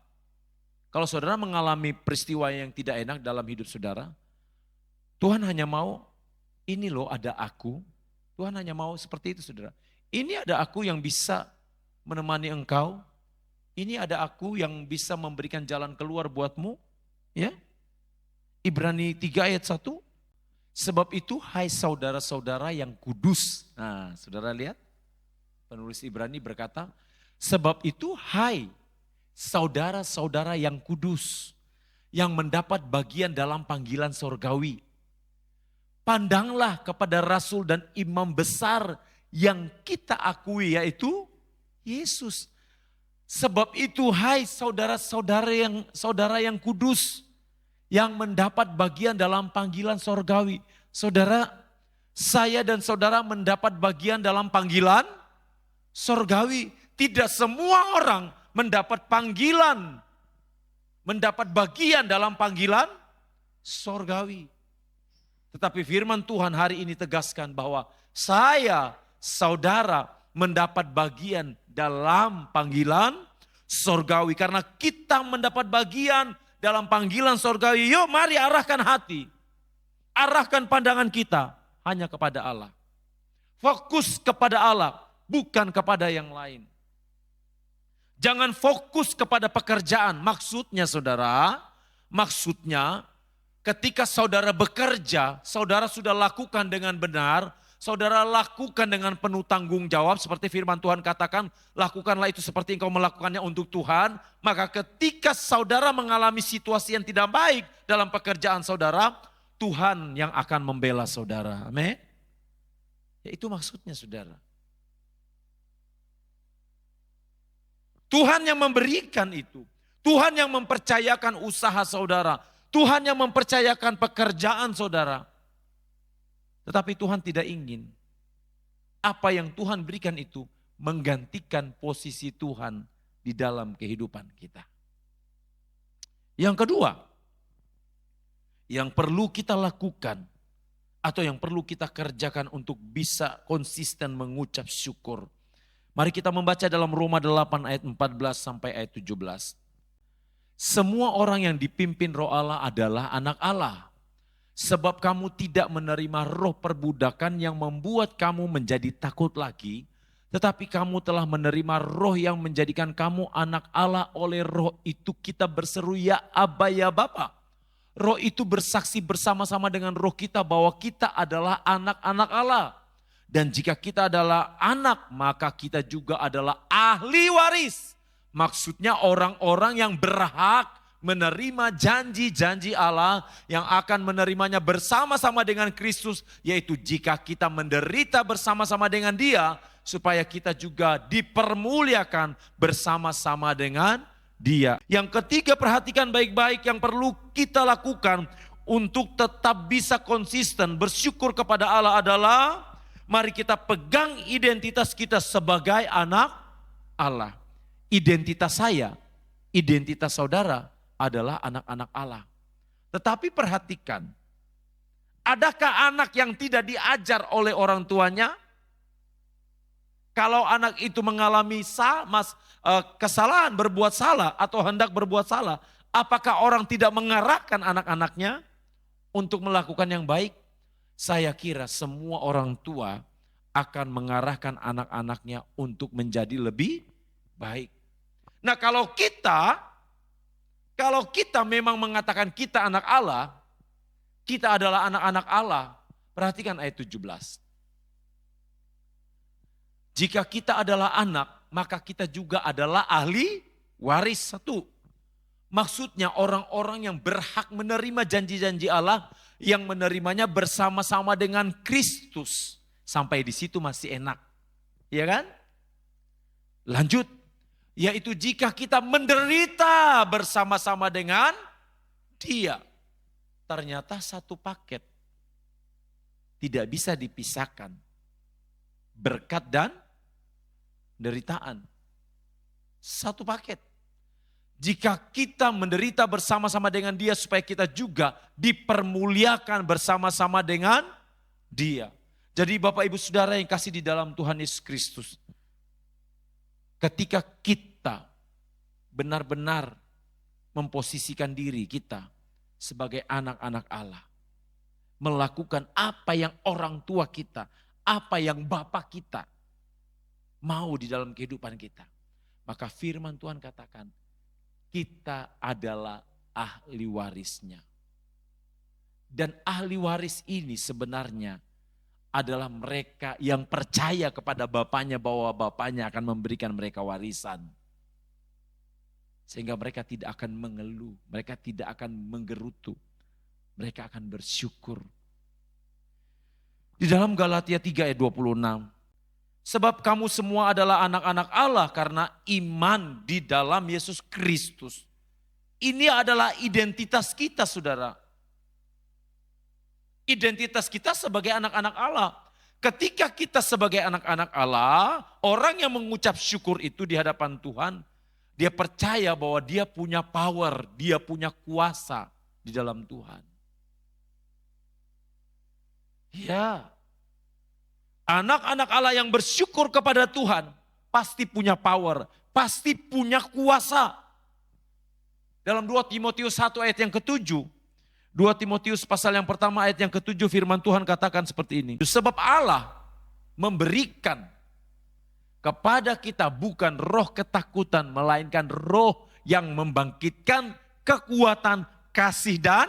kalau saudara mengalami peristiwa yang tidak enak dalam hidup saudara, Tuhan hanya mau, ini loh ada aku. Tuhan hanya mau seperti itu saudara. Ini ada aku yang bisa menemani engkau. Ini ada aku yang bisa memberikan jalan keluar buatmu. Ya. Ibrani 3 ayat 1. Sebab itu hai saudara-saudara yang kudus. Nah saudara lihat. Penulis Ibrani berkata, sebab itu hai saudara-saudara yang kudus, yang mendapat bagian dalam panggilan sorgawi. Pandanglah kepada rasul dan imam besar yang kita akui, yaitu Yesus. Sebab itu hai saudara yang kudus, yang mendapat bagian dalam panggilan sorgawi. Saudara, saya dan saudara mendapat bagian dalam panggilan sorgawi. Tidak semua orang mendapat panggilan, mendapat bagian dalam panggilan sorgawi. Tetapi firman Tuhan hari ini tegaskan bahwa saya, saudara mendapat bagian dalam panggilan sorgawi. Karena kita mendapat bagian dalam panggilan sorgawi, yuk mari arahkan hati, arahkan pandangan kita hanya kepada Allah. Fokus kepada Allah, bukan kepada yang lain. Jangan fokus kepada pekerjaan. Maksudnya saudara, maksudnya ketika saudara bekerja, saudara sudah lakukan dengan benar, saudara lakukan dengan penuh tanggung jawab. Seperti firman Tuhan katakan, lakukanlah itu seperti engkau melakukannya untuk Tuhan. Maka ketika saudara mengalami situasi yang tidak baik dalam pekerjaan saudara, Tuhan yang akan membela saudara. Amin. Ya, itu maksudnya saudara. Tuhan yang memberikan itu. Tuhan yang mempercayakan usaha saudara. Tuhan yang mempercayakan pekerjaan saudara. Tetapi Tuhan tidak ingin apa yang Tuhan berikan itu menggantikan posisi Tuhan di dalam kehidupan kita. Yang kedua, yang perlu kita lakukan atau yang perlu kita kerjakan untuk bisa konsisten mengucap syukur. Mari kita membaca dalam Roma 8 ayat 14 sampai ayat 17. Semua orang yang dipimpin Roh Allah adalah anak Allah. Sebab kamu tidak menerima roh perbudakan yang membuat kamu menjadi takut lagi. Tetapi kamu telah menerima roh yang menjadikan kamu anak Allah. Oleh roh itu kita berseru ya Aba ya Bapa. Roh itu bersaksi bersama-sama dengan roh kita bahwa kita adalah anak-anak Allah. Dan jika kita adalah anak, maka kita juga adalah ahli waris. Maksudnya orang-orang yang berhak menerima janji-janji Allah yang akan menerimanya bersama-sama dengan Kristus. Yaitu jika kita menderita bersama-sama dengan Dia, supaya kita juga dipermuliakan bersama-sama dengan Dia. Yang ketiga, perhatikan baik-baik yang perlu kita lakukan untuk tetap bisa konsisten bersyukur kepada Allah adalah mari kita pegang identitas kita sebagai anak Allah. Identitas saya, identitas saudara adalah anak-anak Allah. Tetapi perhatikan, adakah anak yang tidak diajar oleh orang tuanya? Kalau anak itu mengalami kesalahan, berbuat salah atau hendak berbuat salah, apakah orang tidak mengarahkan anak-anaknya untuk melakukan yang baik? Saya kira semua orang tua akan mengarahkan anak-anaknya untuk menjadi lebih baik. Nah, kalau kita memang mengatakan kita anak Allah, kita adalah anak-anak Allah. Perhatikan ayat 17. Jika kita adalah anak, maka kita juga adalah ahli waris. Satu. Maksudnya orang-orang yang berhak menerima janji-janji Allah, yang menerimanya bersama-sama dengan Kristus. Sampai di situ masih enak. Ya kan? Lanjut. Yaitu jika kita menderita bersama-sama dengan Dia. Ternyata satu paket. Tidak bisa dipisahkan. Berkat dan penderitaan. Satu paket. Jika kita menderita bersama-sama dengan Dia supaya kita juga dipermuliakan bersama-sama dengan Dia. Jadi Bapak Ibu Saudara yang kasih di dalam Tuhan Yesus Kristus. Ketika kita benar-benar memposisikan diri kita sebagai anak-anak Allah. Melakukan apa yang orang tua kita, apa yang Bapak kita mau di dalam kehidupan kita. Maka firman Tuhan katakan, kita adalah ahli warisnya. Dan ahli waris ini sebenarnya adalah mereka yang percaya kepada Bapaknya bahwa Bapaknya akan memberikan mereka warisan. Sehingga mereka tidak akan mengeluh, mereka tidak akan menggerutu, mereka akan bersyukur. Di dalam Galatia 3 ayat 26, sebab kamu semua adalah anak-anak Allah karena iman di dalam Yesus Kristus. Ini adalah identitas kita, saudara. Identitas kita sebagai anak-anak Allah. Ketika kita sebagai anak-anak Allah, orang yang mengucap syukur itu di hadapan Tuhan, dia percaya bahwa dia punya power, dia punya kuasa di dalam Tuhan. Ya, anak-anak Allah yang bersyukur kepada Tuhan pasti punya power, pasti punya kuasa. Dalam 2 Timotius 1 ayat yang ke-7, 2 Timotius pasal yang pertama ayat yang ke-7 firman Tuhan katakan seperti ini. Sebab Allah memberikan kepada kita bukan roh ketakutan, melainkan roh yang membangkitkan kekuatan, kasih dan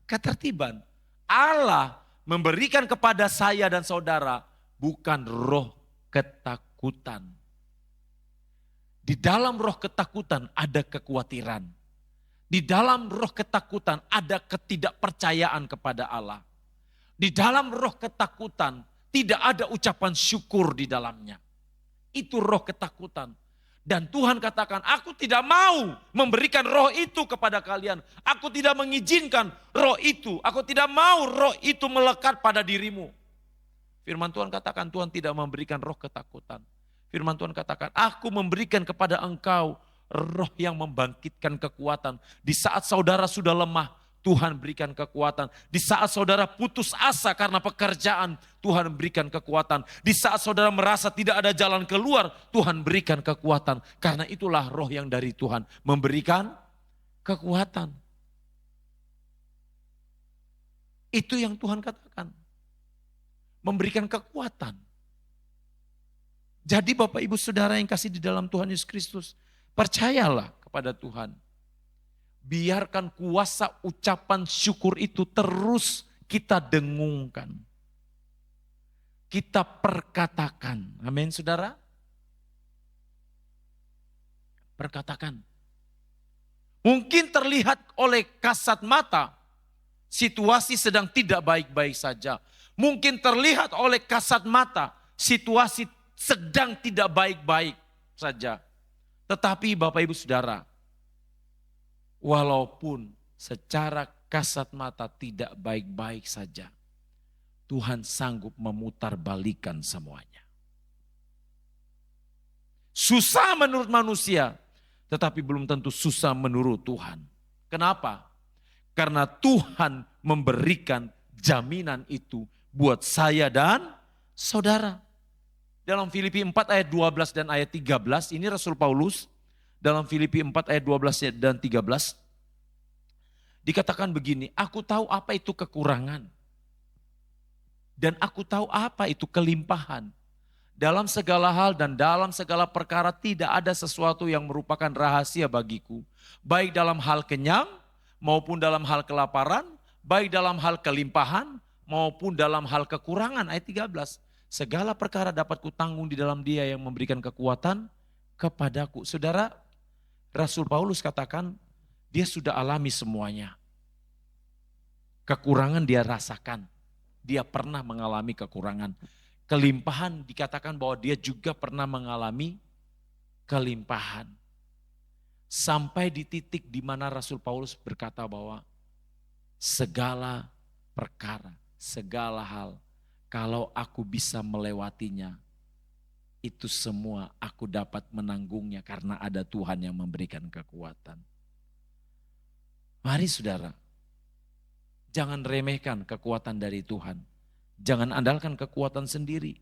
ketertiban. Allah memberikan kepada saya dan saudara bukan roh ketakutan. Di dalam roh ketakutan ada kekhawatiran. Di dalam roh ketakutan ada ketidakpercayaan kepada Allah. Di dalam roh ketakutan tidak ada ucapan syukur di dalamnya. Itu roh ketakutan. Dan Tuhan katakan, aku tidak mau memberikan roh itu kepada kalian. Aku tidak mengizinkan roh itu. Aku tidak mau roh itu melekat pada dirimu. Firman Tuhan katakan, Tuhan tidak memberikan roh ketakutan. Firman Tuhan katakan, aku memberikan kepada engkau roh yang membangkitkan kekuatan. Di saat saudara sudah lemah, Tuhan berikan kekuatan. Di saat saudara putus asa karena pekerjaan, Tuhan berikan kekuatan. Di saat saudara merasa tidak ada jalan keluar, Tuhan berikan kekuatan. Karena itulah roh yang dari Tuhan, memberikan kekuatan. Itu yang Tuhan katakan. Memberikan kekuatan. Jadi Bapak Ibu Saudara yang kasih di dalam Tuhan Yesus Kristus, percayalah kepada Tuhan. Biarkan kuasa ucapan syukur itu terus kita dengungkan. Kita perkatakan. Amin saudara. Perkatakan. Mungkin terlihat oleh kasat mata, situasi sedang tidak baik-baik saja. Mungkin terlihat oleh kasat mata, situasi sedang tidak baik-baik saja. Tetapi Bapak Ibu Saudara, walaupun secara kasat mata tidak baik-baik saja, Tuhan sanggup memutarbalikkan semuanya. Susah menurut manusia, tetapi belum tentu susah menurut Tuhan. Kenapa? Karena Tuhan memberikan jaminan itu buat saya dan saudara. Dalam Filipi 4 ayat 12 dan ayat 13, ini Rasul Paulus dalam Filipi 4 ayat 12 dan 13, dikatakan begini, aku tahu apa itu kekurangan dan aku tahu apa itu kelimpahan. Dalam segala hal dan dalam segala perkara tidak ada sesuatu yang merupakan rahasia bagiku. Baik dalam hal kenyang maupun dalam hal kelaparan, baik dalam hal kelimpahan maupun dalam hal kekurangan. Ayat 13. Segala perkara dapat kutanggung di dalam Dia yang memberikan kekuatan kepadaku. Saudara, Rasul Paulus katakan dia sudah alami semuanya. Kekurangan dia rasakan. Dia pernah mengalami kekurangan. Kelimpahan dikatakan bahwa dia juga pernah mengalami kelimpahan. Sampai di titik di mana Rasul Paulus berkata bahwa segala perkara, segala hal, kalau aku bisa melewatinya, itu semua aku dapat menanggungnya karena ada Tuhan yang memberikan kekuatan. Mari saudara, jangan remehkan kekuatan dari Tuhan. Jangan andalkan kekuatan sendiri.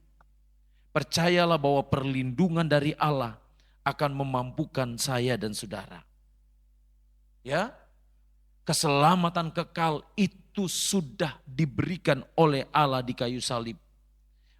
Percayalah bahwa perlindungan dari Allah akan memampukan saya dan saudara. Ya, keselamatan kekal itu sudah diberikan oleh Allah di kayu salib.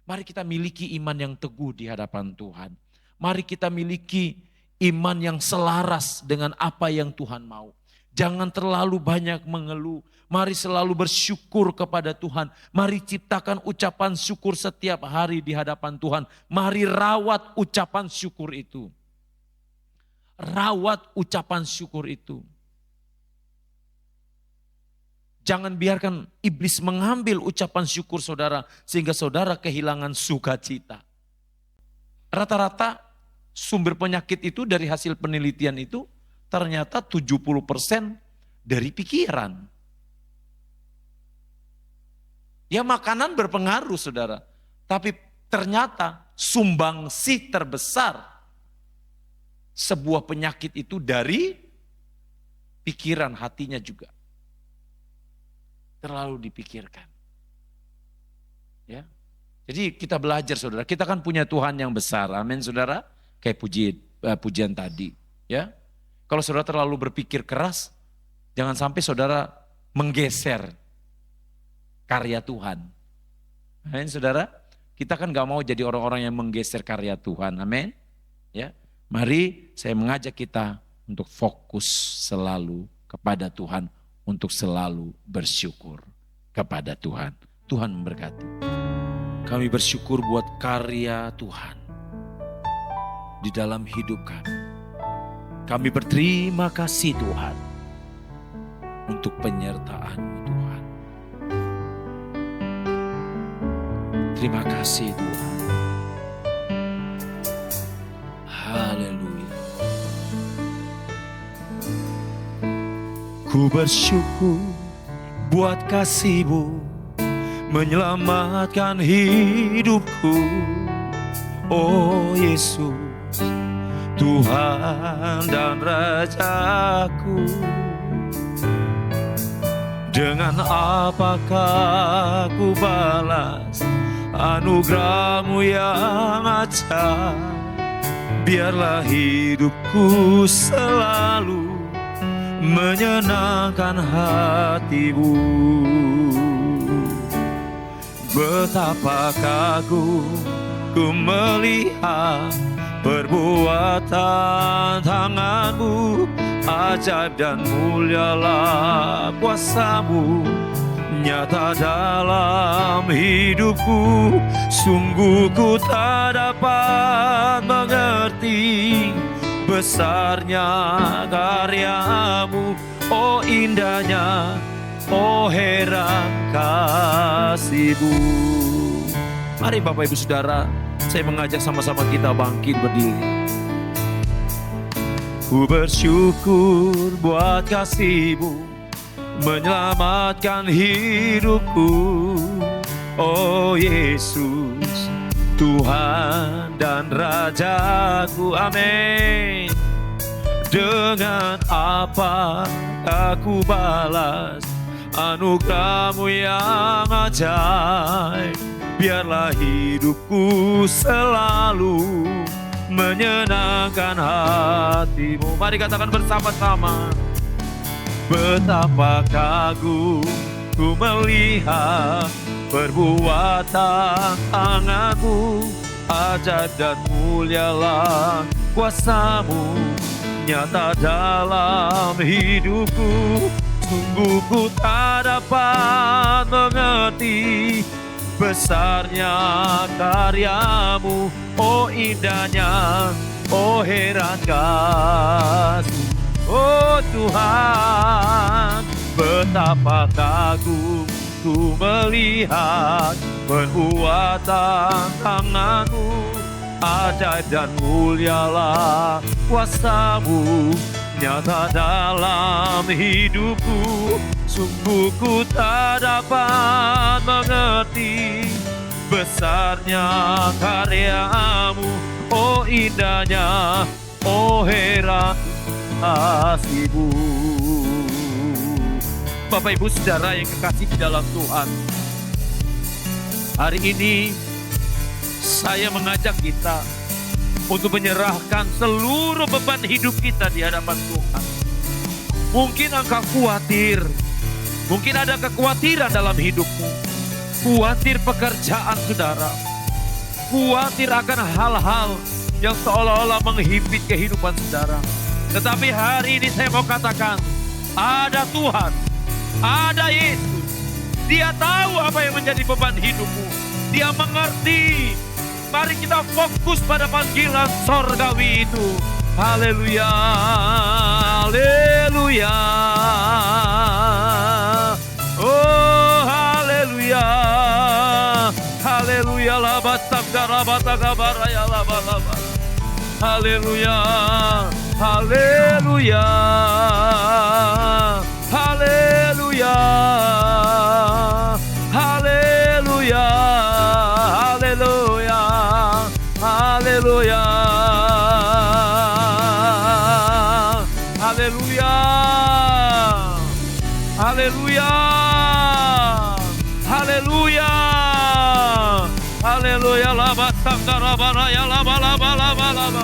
Mari kita miliki iman yang teguh di hadapan Tuhan. Mari kita miliki iman yang selaras dengan apa yang Tuhan mau. Jangan terlalu banyak mengeluh. Mari selalu bersyukur kepada Tuhan. Mari ciptakan ucapan syukur setiap hari di hadapan Tuhan. Mari rawat ucapan syukur itu. Rawat ucapan syukur itu. Jangan biarkan iblis mengambil ucapan syukur saudara sehingga saudara kehilangan sukacita. Rata-rata sumber penyakit itu dari hasil penelitian itu ternyata 70% dari pikiran. Ya makanan berpengaruh saudara, tapi ternyata sumbangsih terbesar sebuah penyakit itu dari pikiran hatinya juga. Terlalu dipikirkan. Ya. Jadi kita belajar saudara, kita kan punya Tuhan yang besar. Amin saudara. Kayak pujian tadi, ya. Kalau saudara terlalu berpikir keras, jangan sampai saudara menggeser karya Tuhan. Amin saudara. Kita kan gak mau jadi orang-orang yang menggeser karya Tuhan. Amin. Ya. Mari saya mengajak kita untuk fokus selalu kepada Tuhan. Untuk selalu bersyukur kepada Tuhan. Tuhan memberkati. Kami bersyukur buat karya Tuhan di dalam hidup kami. Kami berterima kasih Tuhan untuk penyertaan-Mu Tuhan. Terima kasih Tuhan. Haleluya. Ku bersyukur buat kasih-Mu menyelamatkan hidupku. Oh Yesus, Tuhan dan Rajaku. Dengan apakah ku balas anugerah-Mu yang ajaib? Biarlah hidupku selalu menyenangkan hati-Mu. Betapa kagum ku melihat perbuatan tangan-Mu, ajaib dan mulialah kuasa-Mu nyata dalam hidupku. Sungguh ku tak dapat mengerti besarnya karya-Mu, oh indahnya, oh heran kasih-Mu. Mari Bapak Ibu Saudara, saya mengajak sama-sama kita bangkit berdiri. Ku bersyukur buat kasih-Mu menyelamatkan hidupku. Oh Yesus, Tuhan dan Rajaku. Amin. Dengan apa aku balas anugerah-Mu yang ajaib? Biarlah hidupku selalu menyenangkan hati-Mu. Mari katakan bersama-sama. Betapa kagum ku melihat perbuatan tangan-Mu, ajaib dan mulialah kuasa-Mu nyata dalam hidupku. Sungguh ku tak dapat mengerti besarnya karya-Mu, oh indahnya, oh heran kasih. Oh Tuhan, betapa kagum ku melihat perbuatan tangan-Mu, ajaib dan mulialah kuasa-Mu nyata dalam hidupku. Sungguh ku tak dapat mengerti besarnya karya-Mu, oh indahnya, oh heran kasih-Mu. Bapak Ibu Saudara yang kekasih di dalam Tuhan, hari ini saya mengajak kita untuk menyerahkan seluruh beban hidup kita di hadapan Tuhan. Mungkin engkau khawatir, mungkin ada kekhawatiran dalam hidupmu. Khawatir pekerjaan saudara, khawatir akan hal-hal yang seolah-olah menghimpit kehidupan saudara. Tetapi hari ini saya mau katakan, ada Tuhan, ada Yesus. Dia tahu apa yang menjadi beban hidupmu. Dia mengerti. Mari kita fokus pada panggilan sorgawi itu. Haleluya, haleluya. Oh haleluya, haleluya. Labatakabarabaraya labalaba. Haleluya, haleluya, haleluya, haleluya, haleluya, haleluya, haleluya, haleluya, haleluya, haleluya, laba sakdarabara ya laba laba laba laba.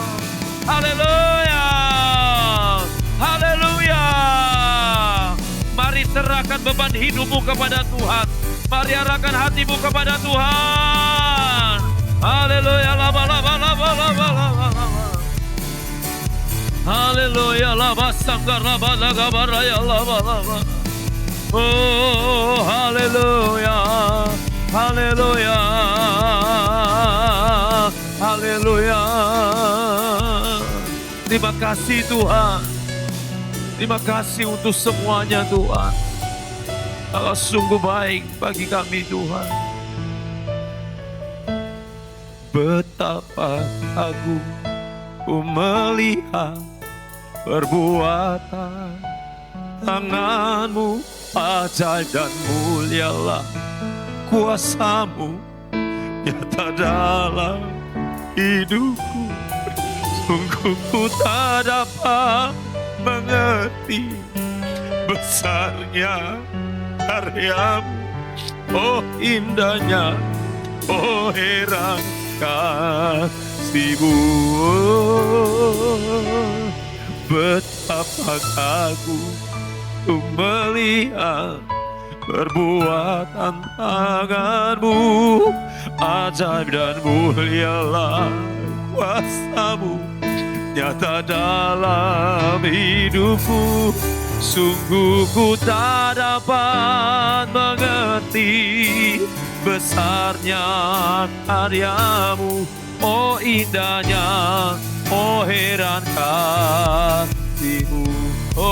Haleluya, haleluya. Mari serahkan beban hidupmu kepada Tuhan. Mari arahkan hatimu kepada Tuhan. Haleluya, laba laba laba laba laba. Haleluya, laba sakdarabara lagabara ya laba laba. Oh haleluya, haleluya, haleluya. Terima kasih Tuhan. Terima kasih untuk semuanya Tuhan. Allah sungguh baik bagi kami Tuhan. Betapa agung ku melihat perbuatan tangan-Mu, ajaib dan mulialah kuasa-Mu nyata dalam hidupku. Sungguh ku tak dapat mengerti besarnya karya-Mu, oh indahnya, oh heran kasih-Mu. Betapa agung ku melihat perbuatan tangan-Mu, ajaib dan mulialah kuasa-Mu nyata dalam hidupku. Sungguh ku tak dapat mengerti besarnya karya-Mu, oh indahnya, oh heran kasih-Mu. Oh,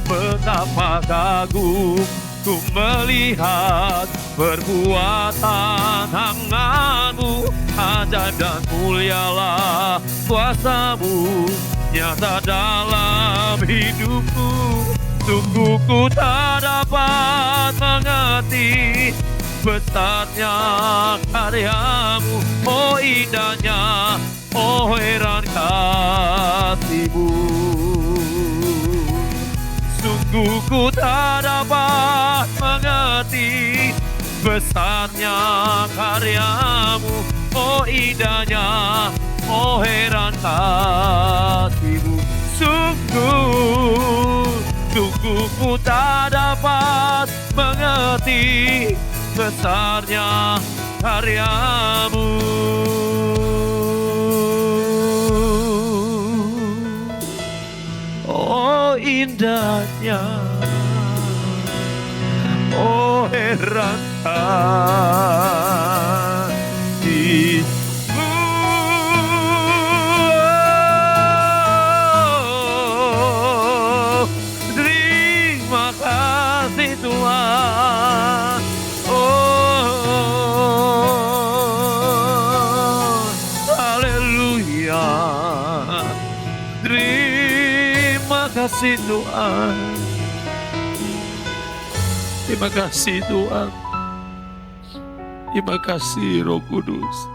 betapa kagum ku melihat perbuatan tangan-Mu, ajaib dan mulialah kuasa-Mu nyata dalam hidupku. Sungguh ku tak dapat mengerti besarnya karya-Mu, oh indahnya, oh heran kasih-Mu. Sungguh ku tak dapat mengerti besarnya karya-Mu, oh indahnya, oh heran kasih-Mu. Sungguh ku tak dapat mengerti besarnya karya-Mu. Oh indahnya, oh heran kasih-Mu. Terima kasih Tuhan. Oh, haleluya. Terima kasih Tuhan. Terima kasih Tuhan. Terima kasih Roh Kudus.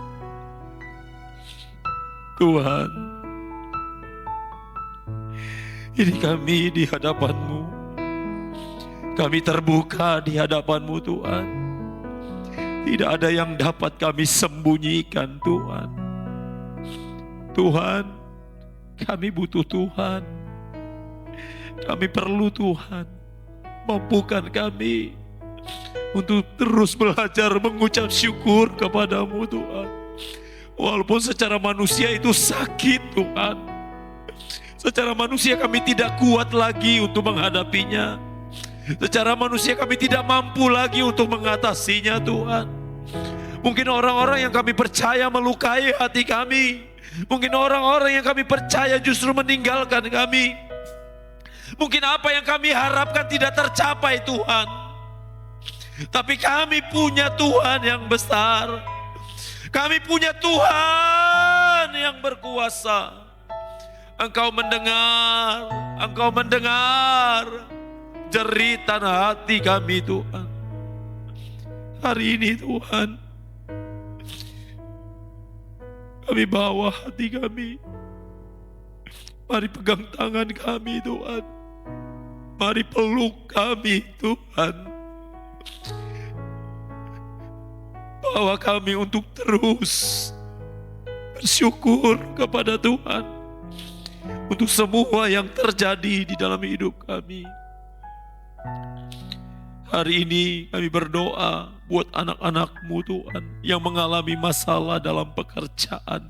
Tuhan, ini kami di hadapan-Mu. Kami terbuka di hadapan-Mu Tuhan. Tidak ada yang dapat kami sembunyikan Tuhan. Tuhan, kami butuh Tuhan. Kami perlu Tuhan. Mampukan kami untuk terus belajar mengucap syukur kepada-Mu Tuhan. Walaupun secara manusia itu sakit Tuhan. Secara manusia kami tidak kuat lagi untuk menghadapinya. Secara manusia kami tidak mampu lagi untuk mengatasinya Tuhan. Mungkin orang-orang yang kami percaya melukai hati kami. Mungkin orang-orang yang kami percaya justru meninggalkan kami. Mungkin apa yang kami harapkan tidak tercapai Tuhan. Tapi kami punya Tuhan yang besar. Kami punya Tuhan yang berkuasa. Engkau mendengar jeritan hati kami Tuhan. Hari ini Tuhan, kami bawa hati kami. Mari pegang tangan kami Tuhan. Mari peluk kami Tuhan. Bawa kami untuk terus bersyukur kepada Tuhan. Untuk semua yang terjadi di dalam hidup kami. Hari ini kami berdoa buat anak-anak-Mu Tuhan yang mengalami masalah dalam pekerjaan.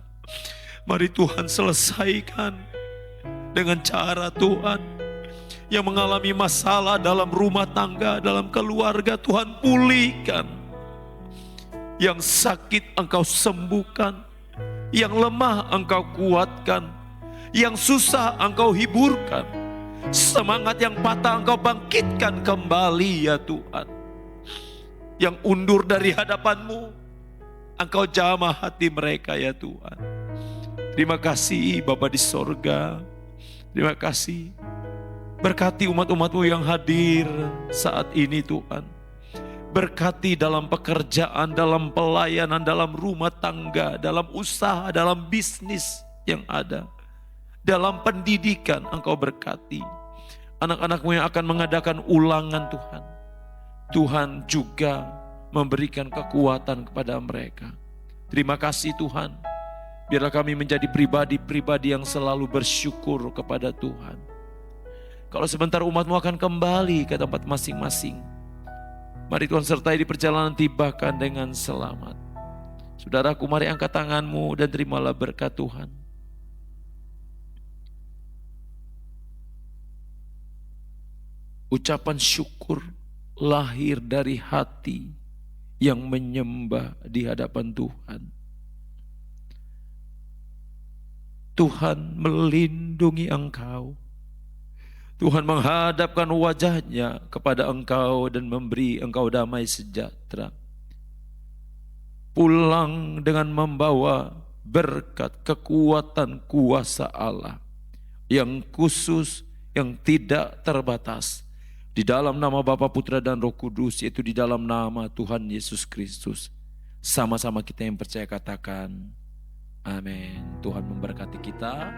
Mari Tuhan selesaikan dengan cara Tuhan yang mengalami masalah dalam rumah tangga, dalam keluarga, Tuhan pulihkan. Yang sakit Engkau sembuhkan, yang lemah Engkau kuatkan, yang susah Engkau hiburkan, semangat yang patah Engkau bangkitkan kembali ya Tuhan. Yang undur dari hadapan-Mu, Engkau jamah hati mereka ya Tuhan. Terima kasih Bapa di sorga, terima kasih. Berkati umat-umat-Mu yang hadir saat ini Tuhan. Berkati dalam pekerjaan, dalam pelayanan, dalam rumah tangga, dalam usaha, dalam bisnis yang ada. Dalam pendidikan Engkau berkati. Anak-anak-Mu yang akan mengadakan ulangan Tuhan. Tuhan juga memberikan kekuatan kepada mereka. Terima kasih Tuhan. Biarlah kami menjadi pribadi-pribadi yang selalu bersyukur kepada Tuhan. Kalau sebentar umat-Mu akan kembali ke tempat masing-masing, mari Tuhan sertai di perjalanan tibakan dengan selamat. Saudaraku, mari angkat tanganmu dan terimalah berkat Tuhan. Ucapan syukur lahir dari hati yang menyembah di hadapan Tuhan. Tuhan melindungi engkau. Tuhan menghadapkan wajahnya kepada engkau dan memberi engkau damai sejahtera. Pulang dengan membawa berkat, kekuatan, kuasa Allah yang khusus, yang tidak terbatas. Di dalam nama Bapa, Putra dan Roh Kudus, yaitu di dalam nama Tuhan Yesus Kristus. Sama-sama kita yang percaya katakan, amin. Tuhan memberkati kita.